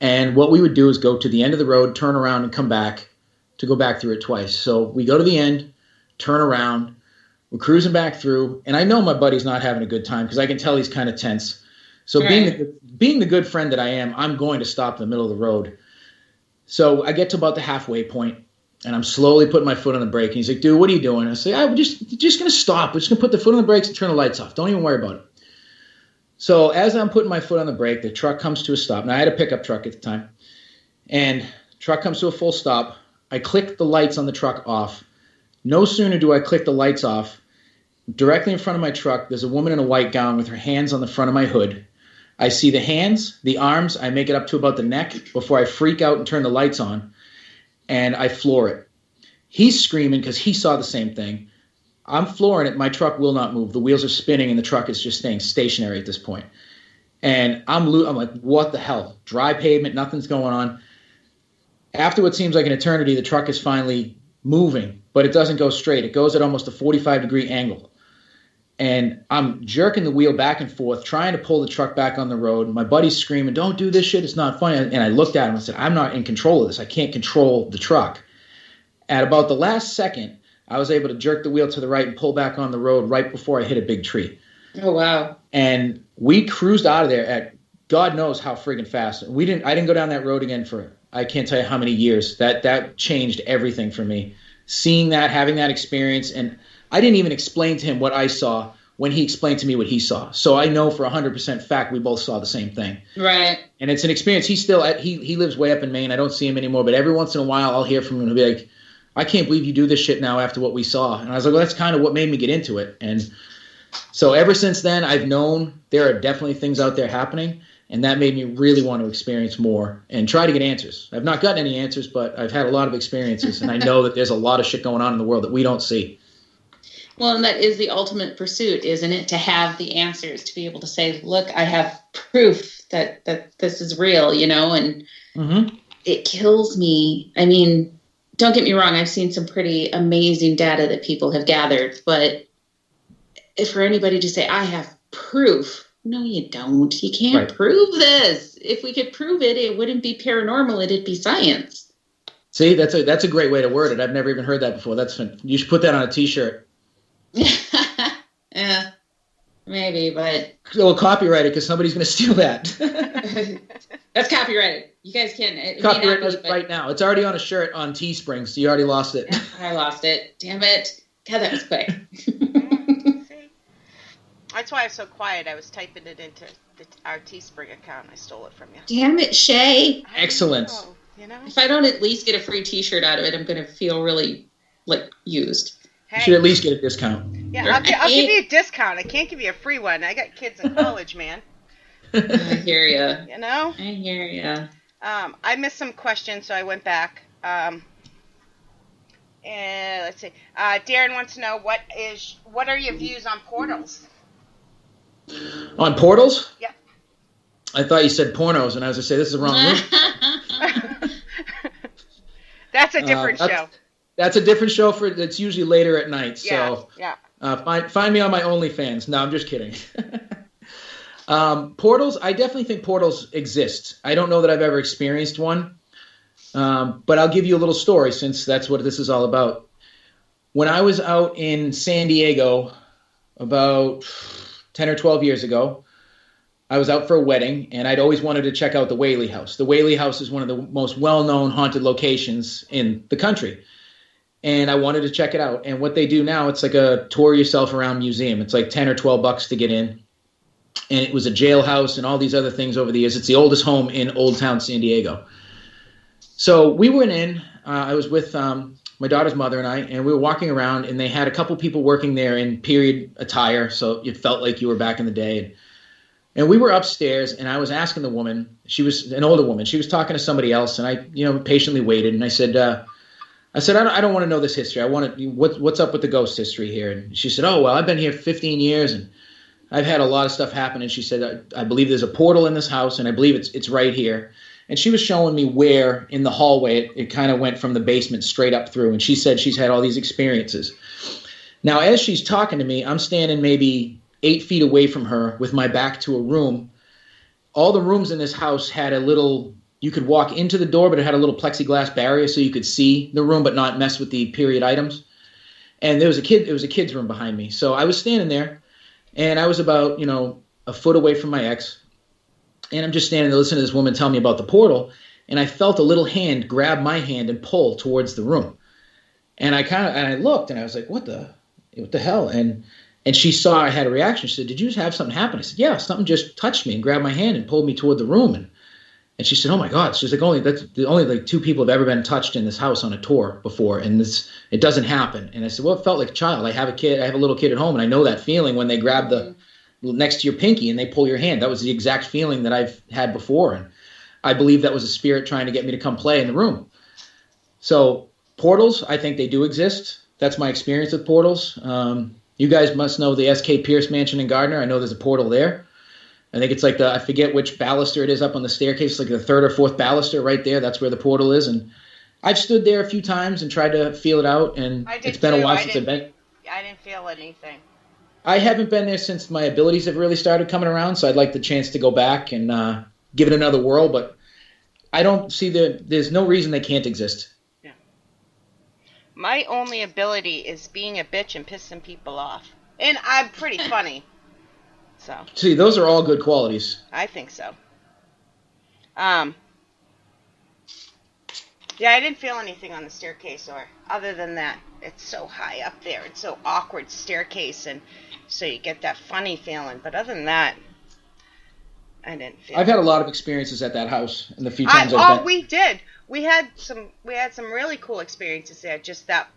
And what we would do is go to the end of the road, turn around, and come back to go back through it twice. So we go to the end, turn around. We're cruising back through, and I know my buddy's not having a good time because I can tell he's kind of tense. So being the good friend that I am, I'm going to stop in the middle of the road. So I get to about the halfway point, and I'm slowly putting my foot on the brake. And he's like, dude, what are you doing? I say, we're just going to stop. We're just going to put the foot on the brakes and turn the lights off. Don't even worry about it. So as I'm putting my foot on the brake, the truck comes to a stop. Now, I had a pickup truck at the time. And the truck comes to a full stop. I click the lights on the truck off. No sooner do I click the lights off, directly in front of my truck, there's a woman in a white gown with her hands on the front of my hood. I see the hands, the arms, I make it up to about the neck before I freak out and turn the lights on, and I floor it. He's screaming because he saw the same thing. I'm flooring it. My truck will not move. The wheels are spinning and the truck is just staying stationary at this point. And I'm like, what the hell? Dry pavement, nothing's going on. After what seems like an eternity, the truck is finally moving, but it doesn't go straight. It goes at almost a 45-degree angle. And I'm jerking the wheel back and forth, trying to pull the truck back on the road. My buddy's screaming, don't do this shit. It's not funny. And I looked at him and said, I'm not in control of this. I can't control the truck. At about the last second, I was able to jerk the wheel to the right and pull back on the road right before I hit a big tree.
Oh, wow.
And we cruised out of there at God knows how friggin' fast. I didn't go down that road again for, I can't tell you how many years. That changed everything for me. Seeing that, having that experience, and I didn't even explain to him what I saw when he explained to me what he saw. So I know for 100% fact we both saw the same thing.
Right.
And it's an experience. He lives way up in Maine. I don't see him anymore, but every once in a while I'll hear from him and he'll be like, I can't believe you do this shit now after what we saw. And I was like, well, that's kind of what made me get into it. And so ever since then, I've known there are definitely things out there happening, and that made me really want to experience more and try to get answers. I've not gotten any answers, but I've had a lot of experiences, and I know that there's a lot of shit going on in the world that we don't see.
Well, and that is the ultimate pursuit, isn't it? To have the answers, to be able to say, look, I have proof that this is real, and it kills me. I mean, don't get me wrong, I've seen some pretty amazing data that people have gathered, but if for anybody to say, I have proof, no, you don't. You can't prove this. If we could prove it, it wouldn't be paranormal, it'd be science.
See, that's a great way to word it. I've never even heard that before. You should put that on a T-shirt.
Yeah, maybe, but...
We'll copyright it because somebody's going to steal that.
That's copyrighted. You guys can't...
Copyright it right now. It's already on a shirt on Teespring, so you already lost it.
I lost it. Damn it. God, that was quick.
That's why I was so quiet. I was typing it into our Teespring account. I stole it from you.
Damn it, Shay.
Excellent.
If I don't at least get a free T-shirt out of it, I'm going to feel really, used.
Hey.
You should at least get a discount.
Yeah, I'll give you a discount. I can't give you a free one. I got kids in college, man.
I hear ya.
I
hear ya.
I missed some questions, so I went back. And let's see. Darren wants to know what are your views on portals?
On portals?
Yeah.
I thought you said pornos, and I was going to say, this is the wrong room.
That's a different show.
That's a different show that's usually later at night. So
yeah.
Find me on my OnlyFans. No, I'm just kidding. Portals, I definitely think portals exist. I don't know that I've ever experienced one, but I'll give you a little story since that's what this is all about. When I was out in San Diego about 10 or 12 years ago, I was out for a wedding, and I'd always wanted to check out the Whaley House. The Whaley House is one of the most well-known haunted locations in the country. And I wanted to check it out. And what they do now, it's like a tour yourself around museum. It's like 10 or 12 bucks to get in. And it was a jailhouse and all these other things over the years. It's the oldest home in Old Town San Diego. So we went in. I was with my daughter's mother and I, and we were walking around, and they had a couple people working there in period attire, so it felt like you were back in the day. And we were upstairs, and I was asking the woman. She was an older woman. She was talking to somebody else, and I, patiently waited. And I said, I don't want to know this history. I want to. What's up with the ghost history here? And she said, oh, well, I've been here 15 years, and I've had a lot of stuff happen. And she said, I believe there's a portal in this house, and I believe it's right here. And she was showing me where in the hallway it kind of went from the basement straight up through. And she said she's had all these experiences. Now, as she's talking to me, I'm standing maybe 8 feet away from her with my back to a room. All the rooms in this house had a little, you could walk into the door, but it had a little plexiglass barrier so you could see the room but not mess with the period items. And there was a kid's room behind me. So I was standing there, and I was about, a foot away from my ex. And I'm just standing there listening to this woman tell me about the portal. And I felt a little hand grab my hand and pull towards the room. And I looked, and I was like, what the hell? And she saw I had a reaction. She said, did you have something happen? I said, yeah, something just touched me and grabbed my hand and pulled me toward the room. And she said, oh my God. She's like, only 2 people have ever been touched in this house on a tour before. And it doesn't happen. And I said, well, it felt like a child. I have a little kid at home, and I know that feeling when they grab the next to your pinky and they pull your hand. That was the exact feeling that I've had before. And I believe that was a spirit trying to get me to come play in the room. So portals, I think they do exist. That's my experience with portals. You guys must know the S.K. Pierce Mansion in Gardner. I know there's a portal there. I think it's like I forget which baluster it is up on the staircase, like the third or fourth baluster right there. That's where the portal is. And I've stood there a few times and tried to feel it out. And it's been a while since I've been.
I didn't feel anything.
I haven't been there since my abilities have really started coming around. So I'd like the chance to go back and give it another whirl. But I don't see there's no reason they can't exist.
Yeah. My only ability is being a bitch and pissing people off. And I'm pretty funny. So.
See, those are all good qualities.
I think so. Yeah, I didn't feel anything on the staircase, or other than that, it's so high up there. It's so awkward staircase, and so you get that funny feeling. But other than that, I didn't feel.
I've had a lot of experiences at that house, and the few times I've been.
We did. We had some really cool experiences there. That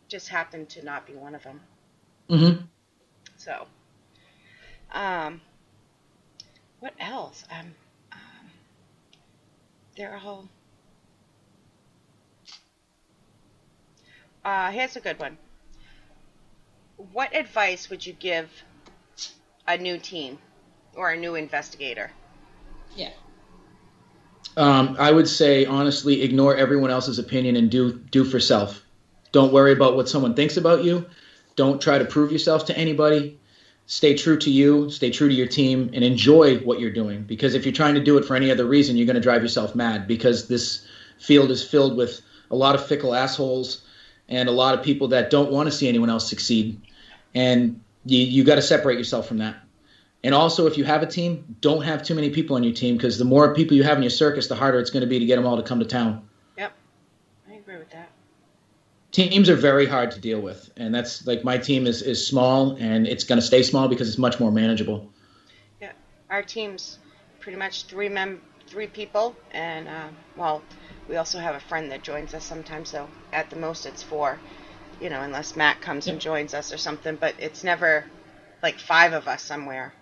just happened to not be one of them.
Mm-hmm.
So. What else? They're all. Here's a good one. What advice would you give a new team or a new investigator?
Yeah.
I would say, honestly, ignore everyone else's opinion and do for self. Don't worry about what someone thinks about you. Don't try to prove yourself to anybody. Stay true to you, stay true to your team, and enjoy what you're doing. Because if you're trying to do it for any other reason, you're going to drive yourself mad, because this field is filled with a lot of fickle assholes and a lot of people that don't want to see anyone else succeed. And you got to separate yourself from that. And also, if you have a team, don't have too many people on your team, because the more people you have in your circus, the harder it's going to be to get them all to come to town.
Yep, I agree with that.
Teams are very hard to deal with, and that's like my team is small, and it's going to stay small because it's much more manageable.
Yeah, our team's pretty much three people, and we also have a friend that joins us sometimes. So at the most, it's 4, unless Matt comes and joins us or something. But it's never like 5 of us somewhere,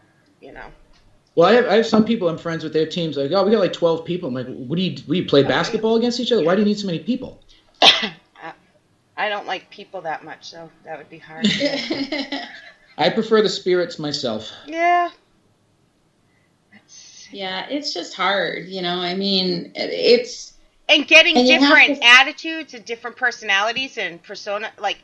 Well, I have some people I'm friends with their teams. Like, oh, we got like 12 people. I'm like, what do you play basketball against each other? Why do you need so many people?
I don't like people that much, so that would be hard.
I prefer the spirits myself.
Yeah.
Yeah, it's just hard, I mean, it's...
And getting different attitudes and different personalities and persona, like,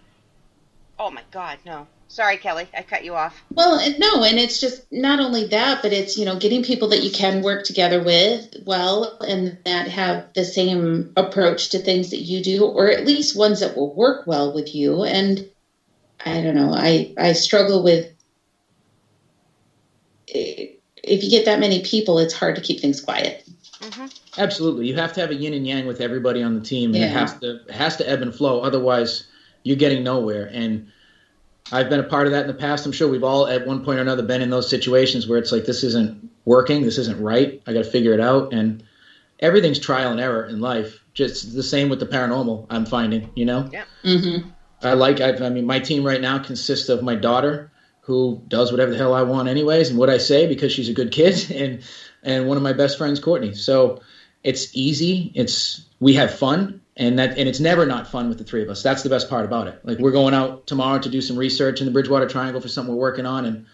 oh my God, no. Sorry, Kelly, I cut you off.
Well, no, and it's just not only that, but it's, getting people that you can work together with well, and that have the same approach to things that you do, or at least ones that will work well with you. And I don't know, I struggle with, if you get that many people, it's hard to keep things quiet.
Mm-hmm.
Absolutely. You have to have a yin and yang with everybody on the team, and it has to ebb and flow. Otherwise, you're getting nowhere. And I've been a part of that in the past. I'm sure we've all at one point or another been in those situations where it's like, this isn't working. This isn't right. I got to figure it out. And everything's trial and error in life. Just the same with the paranormal, I'm finding,
Yeah.
Mm-hmm.
My team right now consists of my daughter, who does whatever the hell I want anyways, and what I say because she's a good kid, and one of my best friends, Courtney. So it's easy. We have fun. And it's never not fun with the 3 of us. That's the best part about it. Like, we're going out tomorrow to do some research in the Bridgewater Triangle for something we're working on, and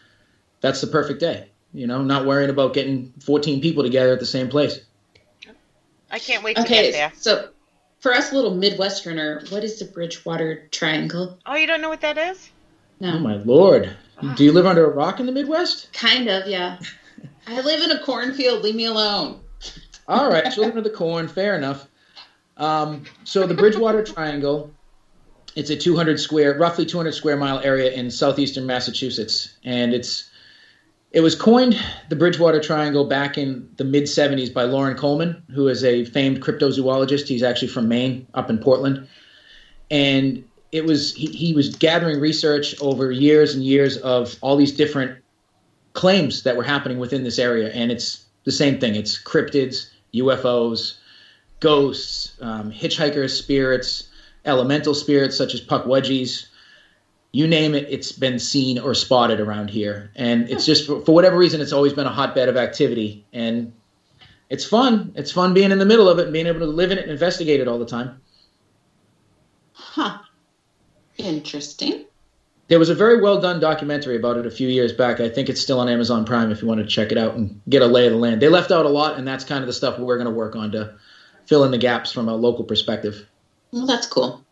that's the perfect day. Not worrying about getting 14 people together at the same place.
I can't wait to get there.
So for us little Midwesterner, what is the Bridgewater Triangle?
Oh, you don't know what that is?
No.
Oh, my Lord. Do you live under a rock in the Midwest?
Kind of, yeah. I live in a cornfield. Leave me alone.
All right. So, under the corn. Fair enough. So the Bridgewater Triangle, it's a roughly 200 square mile area in southeastern Massachusetts. And it was coined the Bridgewater Triangle back in the mid-'70s by Lauren Coleman, who is a famed cryptozoologist. He's actually from Maine, up in Portland. And he was gathering research over years and years of all these different claims that were happening within this area. And it's the same thing. It's cryptids, UFOs, ghosts, hitchhikers, spirits, elemental spirits such as puckwudgies. You name it, it's been seen or spotted around here. And it's just, for whatever reason, it's always been a hotbed of activity. And it's fun. It's fun being in the middle of it and being able to live in it and investigate it all the time.
Huh. Interesting.
There was a very well done documentary about it a few years back. I think it's still on Amazon Prime if you want to check it out and get a lay of the land. They left out a lot, and that's kind of the stuff we're going to work on to fill in the gaps from a local perspective.
Well, that's cool.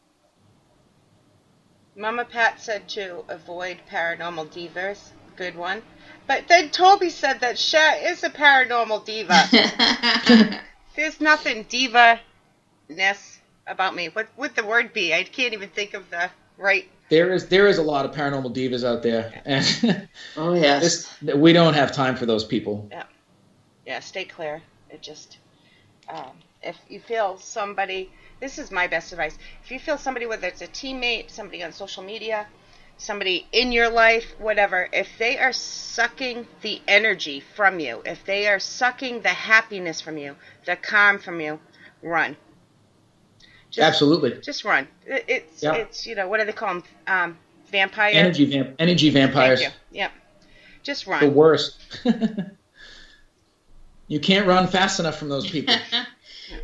Mama Pat said to avoid paranormal divas. Good one. But then Toby said that Sha is a paranormal diva. There's nothing diva-ness about me. What would the word be? I can't even think of the right...
There is a lot of paranormal divas out there. And
oh, yes.
We don't have time for those people.
Yeah. Yeah, stay clear. It just... if you feel somebody... This is my best advice. If you feel somebody, whether it's a teammate, somebody on social media, somebody in your life, whatever, if they are sucking the energy from you, if they are sucking the happiness from you, the calm from you, run.
Absolutely.
Just run. It's what do they call them? Vampire?
Energy vampires.
Thank you. Yep. Just run.
The worst. You can't run fast enough from those people.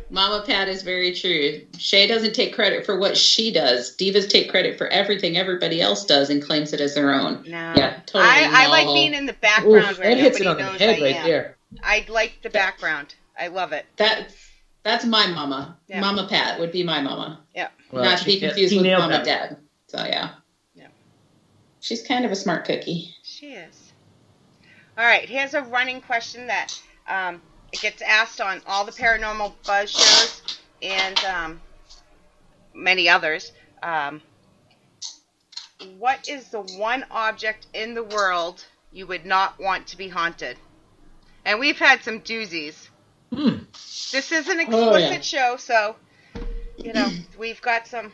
Mama Pat is very true. Shay doesn't take credit for what she does. Divas take credit for everything everybody else does and claims it as their own.
No.
Yeah, totally.
I like being in the background where
that hits
nobody
it on
knows
the head
I
right
am.
there.
I like the background. I love it.
That's my mama.
Yeah.
Mama Pat would be my mama.
Yeah.
Well,
Not to be confused
she
with
nailed
Mama
that.
Dad. So, yeah.
Yeah.
She's kind of a smart cookie.
She is. All right. Here's a running question that it gets asked on all the Paranormal Buzz shows and many others. What is the one object in the world you would not want to be haunted? And we've had some doozies. This is an explicit show, so, we've got some.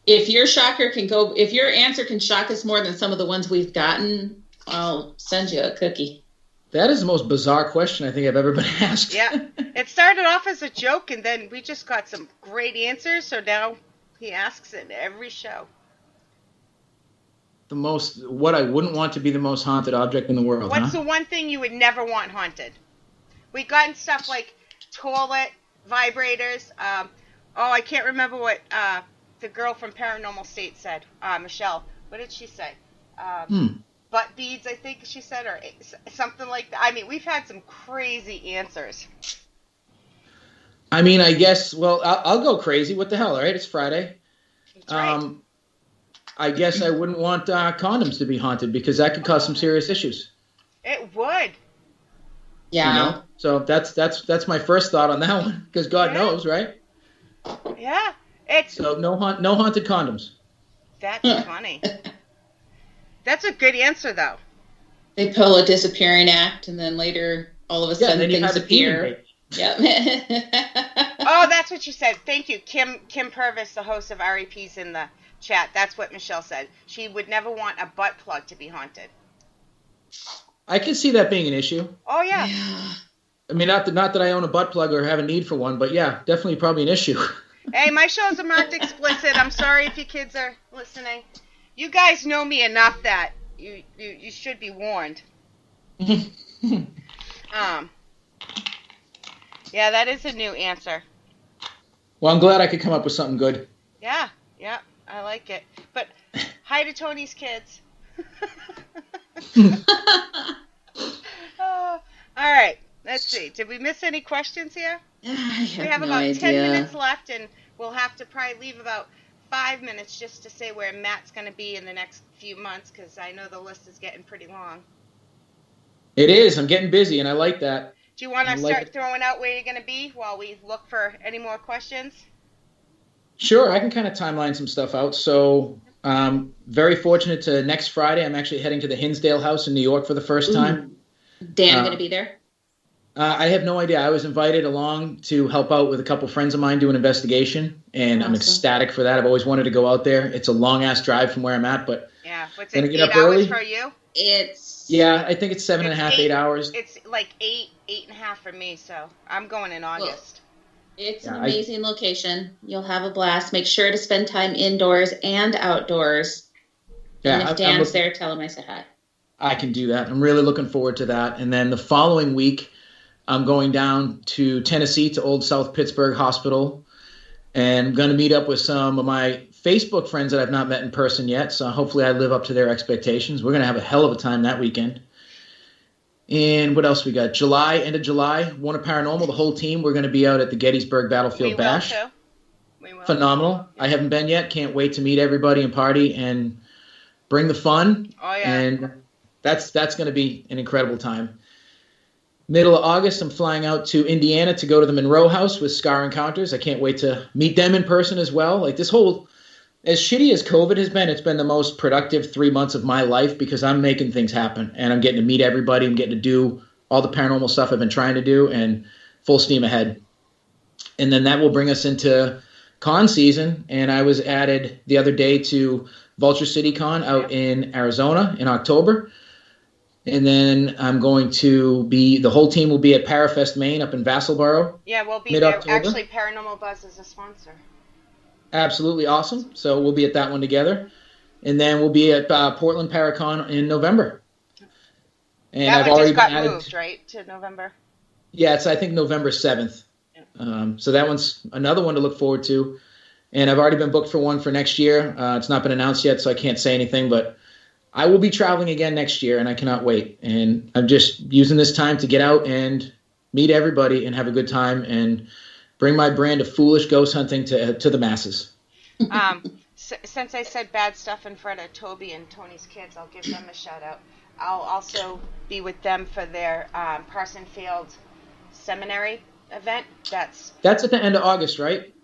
If your answer can shock us more than some of the ones we've gotten, I'll send you a cookie.
That is the most bizarre question I think I've ever been asked.
Yeah. It started off as a joke, and then we just got some great answers, so now he asks it in every show.
What I wouldn't want to be the most haunted object in the world,
What's the one thing you would never want haunted? We've gotten stuff like toilet, vibrators. I can't remember what the girl from Paranormal State said. Michelle. What did she say? Butt beads, I think she said, or something like that. I mean, we've had some crazy answers.
I mean, I guess, well, I'll go crazy. What the hell, right? It's Friday.
That's right.
I guess I wouldn't want condoms to be haunted because that could cause some serious issues.
It would.
Yeah.
So that's my first thought on that one because God knows, right?
Yeah.
So no haunted condoms.
That's funny. That's a good answer, though.
They pull a disappearing act, and then later, all of a sudden, things appear. Yeah.
Oh, that's what you said. Thank you. Kim Purvis, the host of REP's in the chat. That's what Michelle said. She would never want a butt plug to be haunted.
I can see that being an issue.
Oh, yeah.
I mean, not that I own a butt plug or have a need for one, but yeah, definitely probably an issue.
Hey, my shows are marked explicit. I'm sorry if you kids are listening. You guys know me enough that you should be warned. Yeah, that is a new answer.
Well, I'm glad I could come up with something good.
Yeah, I like it. But hi to Tony's kids. All right, let's see. Did we miss any questions here?
I have
We have
no
about
idea.
10 minutes left, and we'll have to probably leave about 5 minutes just to say where Matt's going to be in the next few months, because I know the list is getting pretty long.
It is. I'm getting busy, and I like that.
Do you want to
like
start
it.
throwing out where you're going to be while we look for any more questions?
Sure, I can kind of timeline some stuff out. So, very fortunate to next Friday, I'm actually heading to the Hinsdale House in New York for the first time.
Dan going to be there?
I have no idea. I was invited along to help out with a couple friends of mine do an investigation, and I'm ecstatic for that. I've always wanted to go out there. It's a long-ass drive from where I'm at, but
Yeah, what's
Gonna
it,
get
8
up
hours
early?
for you?
yeah, I think it's 7.5, 8 hours.
It's like 8.5 for me, so I'm going in August.
It's
Yeah,
an amazing location. You'll have a blast. Make sure to spend time indoors and outdoors.
Yeah,
And if Dan's there, tell him I said hi.
I can do that. I'm really looking forward to that. And then the following week, I'm going down to Tennessee to Old South Pittsburgh Hospital, and I'm going to meet up with some of my Facebook friends that I've not met in person yet, so hopefully I live up to their expectations. We're going to have a hell of a time that weekend. And what else we got? End of July, Warner Paranormal, the whole team, we're going to be out at the Gettysburg Battlefield Bash.
We will.
Phenomenal. I haven't been yet. Can't wait to meet everybody and party and bring the fun.
Oh, yeah.
And that's going to be an incredible time. Middle of August, I'm flying out to Indiana to go to the Monroe House with Scar Encounters. I can't wait to meet them in person as well. Like this whole, as shitty as COVID has been, it's been the most productive 3 months of my life because I'm making things happen and I'm getting to meet everybody. I'm getting to do all the paranormal stuff I've been trying to do and full steam ahead. And then that will bring us into con season. And I was added the other day to Vulture City Con out in Arizona in October. And then I'm going to the whole team will be at Parafest, Maine, up in Vassalboro.
Yeah, we'll be
mid-October.
there. Actually, Paranormal Buzz is a sponsor.
Absolutely awesome. So we'll be at that one together. And then we'll be at Portland Paracon in November. And
that
I've
one
already
just got
been
moved, right, to November?
Yeah, it's I think November 7th. So that one's another one to look forward to. And I've already been booked for one for next year. It's not been announced yet, so I can't say anything, but I will be traveling again next year, and I cannot wait. And I'm just using this time to get out and meet everybody and have a good time and bring my brand of foolish ghost hunting to the masses.
Since I said bad stuff in front of Toby and Tony's kids, I'll give them a shout out. I'll also be with them for their Parson Field Seminary event. That's
at the end of August, right?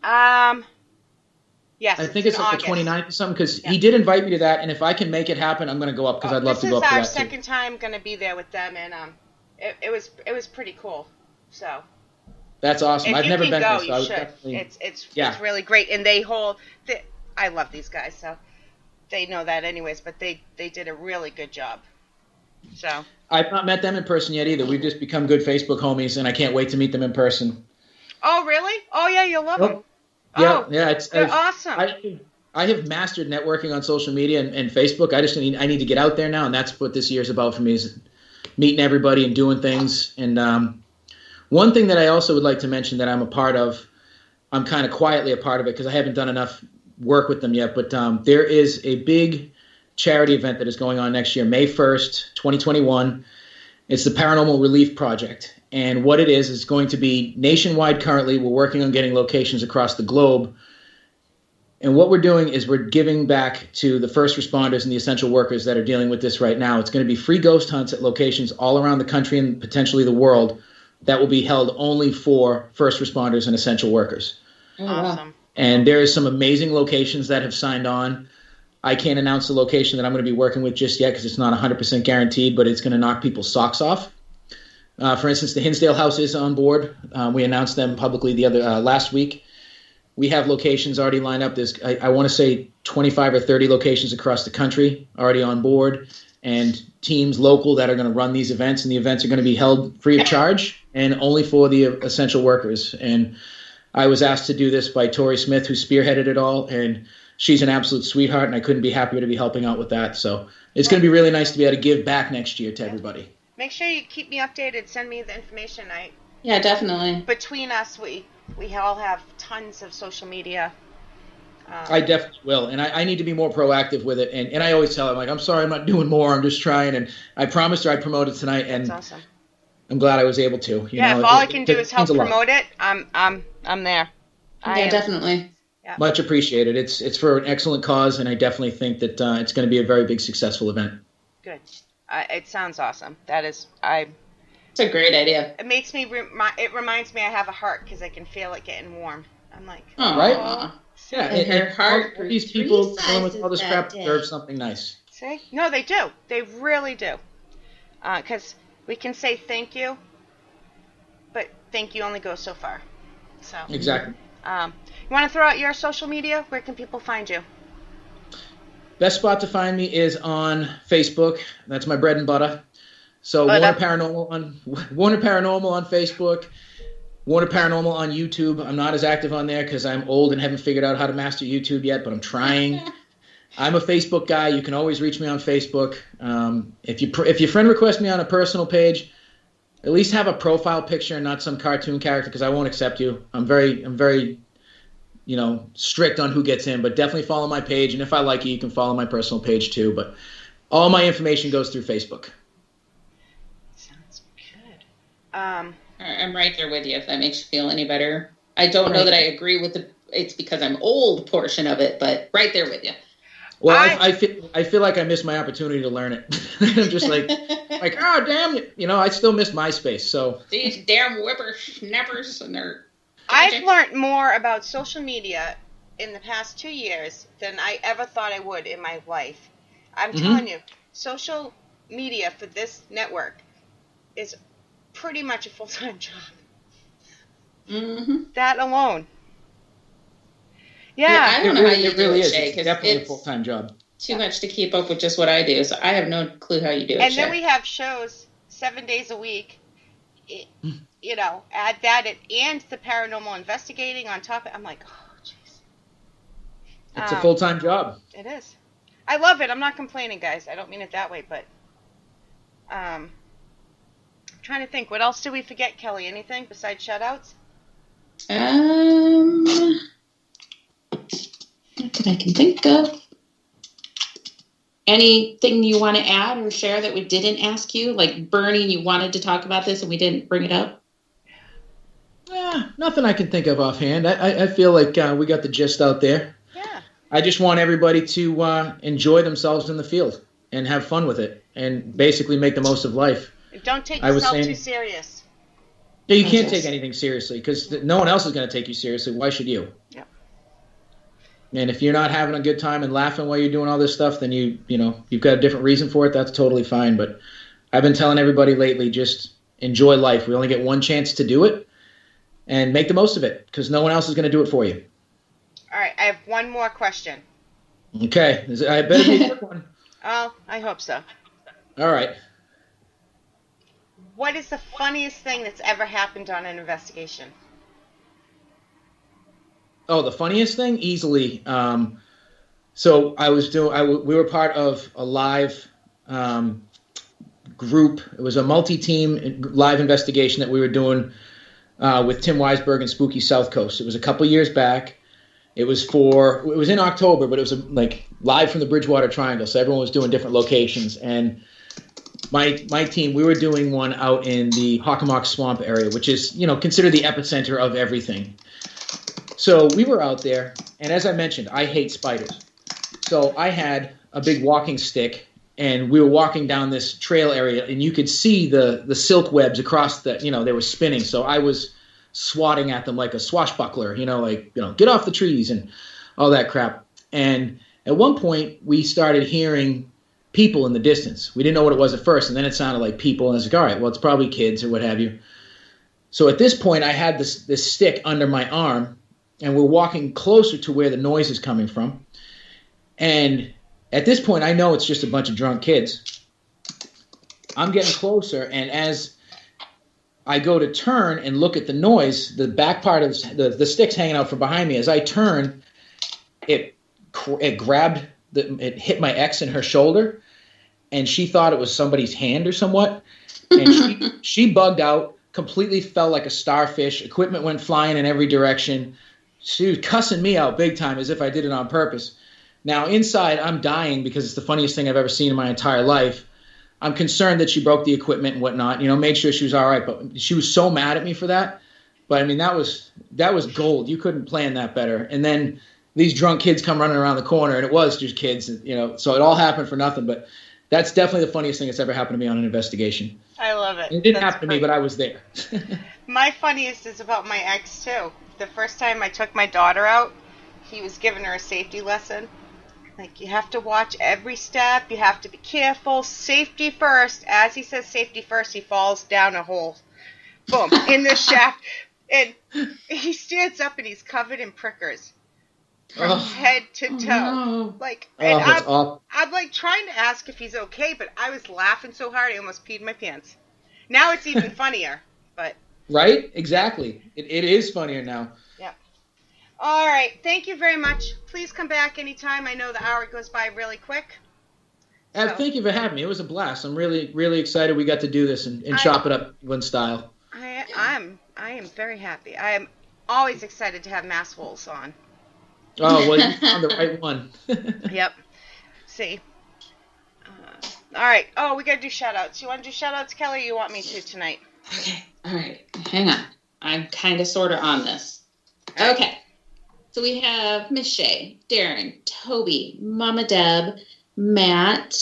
Yes,
I think it's like
August.
the 29th or something, because he did invite me to that, and if I can make it happen, I'm going to go up, because I'd love to go up to that,
This is our second time going to be there with them, and it was pretty cool. So
that's awesome. I've never been
there,
so
you should. It's really great, and I love these guys, so they know that anyways, but they did a really good job. So
I've not met them in person yet either. We've just become good Facebook homies, and I can't wait to meet them in person.
Oh, really? Oh, yeah, you'll love them.
Yeah,
they're awesome.
I have mastered networking on social media and Facebook. I need to get out there now, and that's what this year's about for me, is meeting everybody and doing things. And one thing that I also would like to mention that I'm a part of, I'm kind of quietly a part of it because I haven't done enough work with them yet, but there is a big charity event that is going on next year, May 1st, 2021. It's the Paranormal Relief Project. And what it is going to be nationwide currently. We're working on getting locations across the globe. And what we're doing is we're giving back to the first responders and the essential workers that are dealing with this right now. It's going to be free ghost hunts at locations all around the country and potentially the world that will be held only for first responders and essential workers.
Awesome.
And there is some amazing locations that have signed on. I can't announce the location that I'm going to be working with just yet because it's not 100% guaranteed, but it's going to knock people's socks off. For instance, the Hinsdale House is on board. We announced them publicly last week. We have locations already lined up. There's, I want to say 25 or 30 locations across the country already on board, and teams local that are going to run these events. And the events are going to be held free of charge and only for the essential workers. And I was asked to do this by Tori Smith, who spearheaded it all, and she's an absolute sweetheart, and I couldn't be happier to be helping out with that. So it's going to be really nice to be able to give back next year to everybody.
Make sure you keep me updated. Send me the information.
Yeah, definitely.
Between us, we all have tons of social media.
I definitely will, and I need to be more proactive with it. And I always tell her, like, I'm sorry, I'm not doing more. I'm just trying. And I promised her I'd promote it tonight, and
that's awesome.
I'm glad I was able to.
If all I can do is help promote it, I'm there.
Yeah, definitely.
Yeah.
Much appreciated. It's for an excellent cause, and I definitely think that it's going to be a very big, successful event.
Good. It sounds awesome.
It's a great idea.
It makes me. It reminds me I have a heart because I can feel it getting warm. I'm like,
oh,
right? Yeah,
and her heart.
All these people dealing with all this crap deserve something nice.
See? No, they do. They really do. Because we can say thank you, but thank you only goes so far. So
exactly.
You want to throw out your social media? Where can people find you?
Best spot to find me is on Facebook. That's my bread and butter. So Warner Paranormal on Facebook, Warner Paranormal on YouTube. I'm not as active on there because I'm old and haven't figured out how to master YouTube yet, but I'm trying. I'm a Facebook guy. You can always reach me on Facebook. If your friend requests me on a personal page, at least have a profile picture and not some cartoon character because I won't accept you. I'm very strict on who gets in, but definitely follow my page. And if I like you can follow my personal page too. But all my information goes through Facebook.
Sounds good.
I'm right there with you, if that makes you feel any better. I don't know that I agree with it's because I'm old portion of it, but right there with you.
Well, I feel like I missed my opportunity to learn it. I'm just like, oh, damn it. I still missed MySpace. So
these damn whippersnappers and their...
I've learned more about social media in the past 2 years than I ever thought I would in my life. I'm telling you, social media for this network is pretty much a full-time job.
Mm-hmm.
That alone.
Yeah, I don't know how you do it, Shay.
It's definitely a full-time job.
Too much to keep up with just what I do, so I have no clue how you do it,
And
Shay.
then we have shows 7 days a week. Add that and the paranormal investigating on top. I'm like, oh, jeez.
It's a full-time job.
It is. I love it. I'm not complaining, guys. I don't mean it that way, but I'm trying to think. What else did we forget, Kelly? Anything besides shout-outs?
Not that I can think of. Anything you want to add or share that we didn't ask you? Like, Bernie, you wanted to talk about this and we didn't bring it up?
Nothing I can think of offhand. I feel like we got the gist out there.
Yeah.
I just want everybody to enjoy themselves in the field and have fun with it and basically make the most of life.
Don't take yourself too serious.
Yeah, you can't take anything seriously because no one else is going to take you seriously. Why should you?
Yep.
And if you're not having a good time and laughing while you're doing all this stuff, then you've got a different reason for it. That's totally fine. But I've been telling everybody lately, just enjoy life. We only get one chance to do it and make the most of it because no one else is going to do it for you.
All right. I have one more question.
Okay. I better be a quick one.
Oh, I hope so.
All right.
What is the funniest thing that's ever happened on an investigation?
Oh, the funniest thing? Easily. So we were part of a live group. It was a multi-team live investigation that we were doing with Tim Weisberg and Spooky South Coast. It was a couple years back. It was in October, but it was like live from the Bridgewater Triangle. So everyone was doing different locations. And my team, we were doing one out in the Hockomock Swamp area, which is, considered the epicenter of everything. So we were out there, and as I mentioned, I hate spiders. So I had a big walking stick, and we were walking down this trail area, and you could see the silk webs across they were spinning. So I was swatting at them like a swashbuckler, get off the trees and all that crap. And at one point, we started hearing people in the distance. We didn't know what it was at first, and then it sounded like people, and I was like, all right, well, it's probably kids or what have you. So at this point, I had this stick under my arm, and we're walking closer to where the noise is coming from. And at this point, I know it's just a bunch of drunk kids. I'm getting closer, and as I go to turn and look at the noise, the back part of the stick's hanging out from behind me. As I turn, it grabbed, it hit my ex in her shoulder, and she thought it was somebody's hand or somewhat. And she bugged out, completely fell like a starfish. Equipment went flying in every direction. She was cussing me out big time as if I did it on purpose. Now, inside, I'm dying because it's the funniest thing I've ever seen in my entire life. I'm concerned that she broke the equipment and whatnot, made sure she was all right. But she was so mad at me for that. But, I mean, that was gold. You couldn't plan that better. And then these drunk kids come running around the corner, and it was just kids, so it all happened for nothing. But that's definitely the funniest thing that's ever happened to me on an investigation.
I love it.
It didn't happen to me, but I was there.
My funniest is about my ex, too. The first time I took my daughter out, he was giving her a safety lesson. Like, you have to watch every step. You have to be careful. Safety first. As he says safety first, he falls down a hole. Boom. In the shaft. And he stands up and he's covered in prickers. From head to toe.
No.
I'm like trying to ask if he's okay, but I was laughing so hard I almost peed my pants. Now it's even funnier. But
right? Exactly. It is funnier now.
Yeah. All right. Thank you very much. Please come back anytime. I know the hour goes by really quick. So.
Thank you for having me. It was a blast. I'm really, really excited we got to do this and chop it up in style.
I am very happy. I am always excited to have Mass Wolves on.
Oh, well, you found the right one.
Yep. See. All right. Oh, we got to do shout-outs. You want to do shout-outs, Kelly, or you want me to tonight?
Okay. All right. Hang on. I'm kind of sort of on this. Okay. So we have Miss Shay, Darren, Toby, Mama Deb, Matt,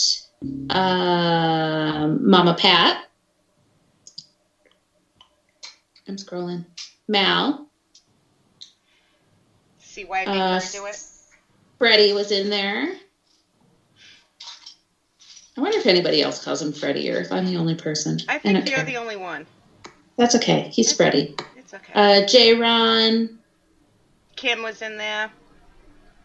Mama Pat. I'm scrolling. Mal.
See why I make her do it?
Freddie was in there. I wonder if anybody else calls him Freddie or if I'm the only person.
I think you're the only one.
That's okay. He's Freddie.
It's okay.
J-Ron.
Kim was in there.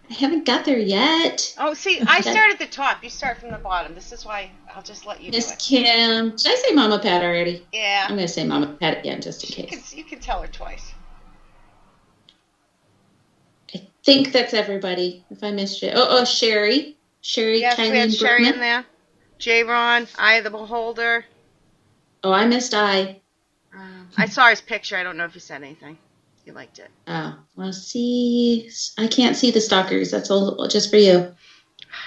I haven't got there yet.
Oh, see, I start at the top. You start from the bottom. This is why I'll just let you
Miss
do it.
Kim. Did I say Mama Pat already?
Yeah.
I'm going to say Mama Pat again just in case.
You can tell her twice.
I think that's everybody. If I missed you. Oh, Sherry. Sherry,
yes,
Kylie,
we had Sherry
Brookman.
in there. J-Ron, Eye of the Beholder.
Oh, I missed I.
I saw his picture. I don't know if he said anything. He liked it.
Oh, well, see. I can't see the stalkers. That's all just for you.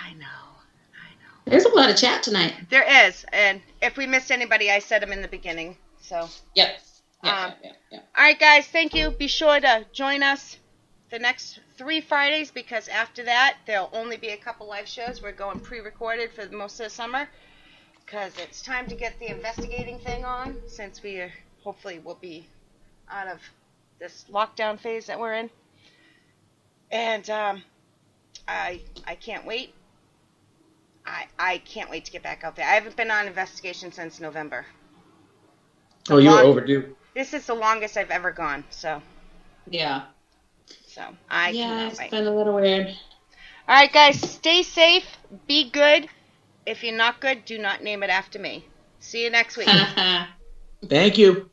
I know.
There's a lot of chat tonight.
There is. And if we missed anybody, I said them in the beginning. So.
Yep.
All right, guys. Thank you. Be sure to join us the next 3 Fridays because after that, there'll only be a couple live shows. We're going pre-recorded for most of the summer because it's time to get the investigating thing on since we hopefully will be out of this lockdown phase that we're in. And I can't wait. I can't wait to get back out there. I haven't been on investigation since November.
You were overdue.
This is the longest I've ever gone, so.
Yeah.
So, I
yeah,
cannot
it's
wait.
been a little weird.
All right, guys, stay safe. Be good. If you're not good, do not name it after me. See you next week.
Thank you.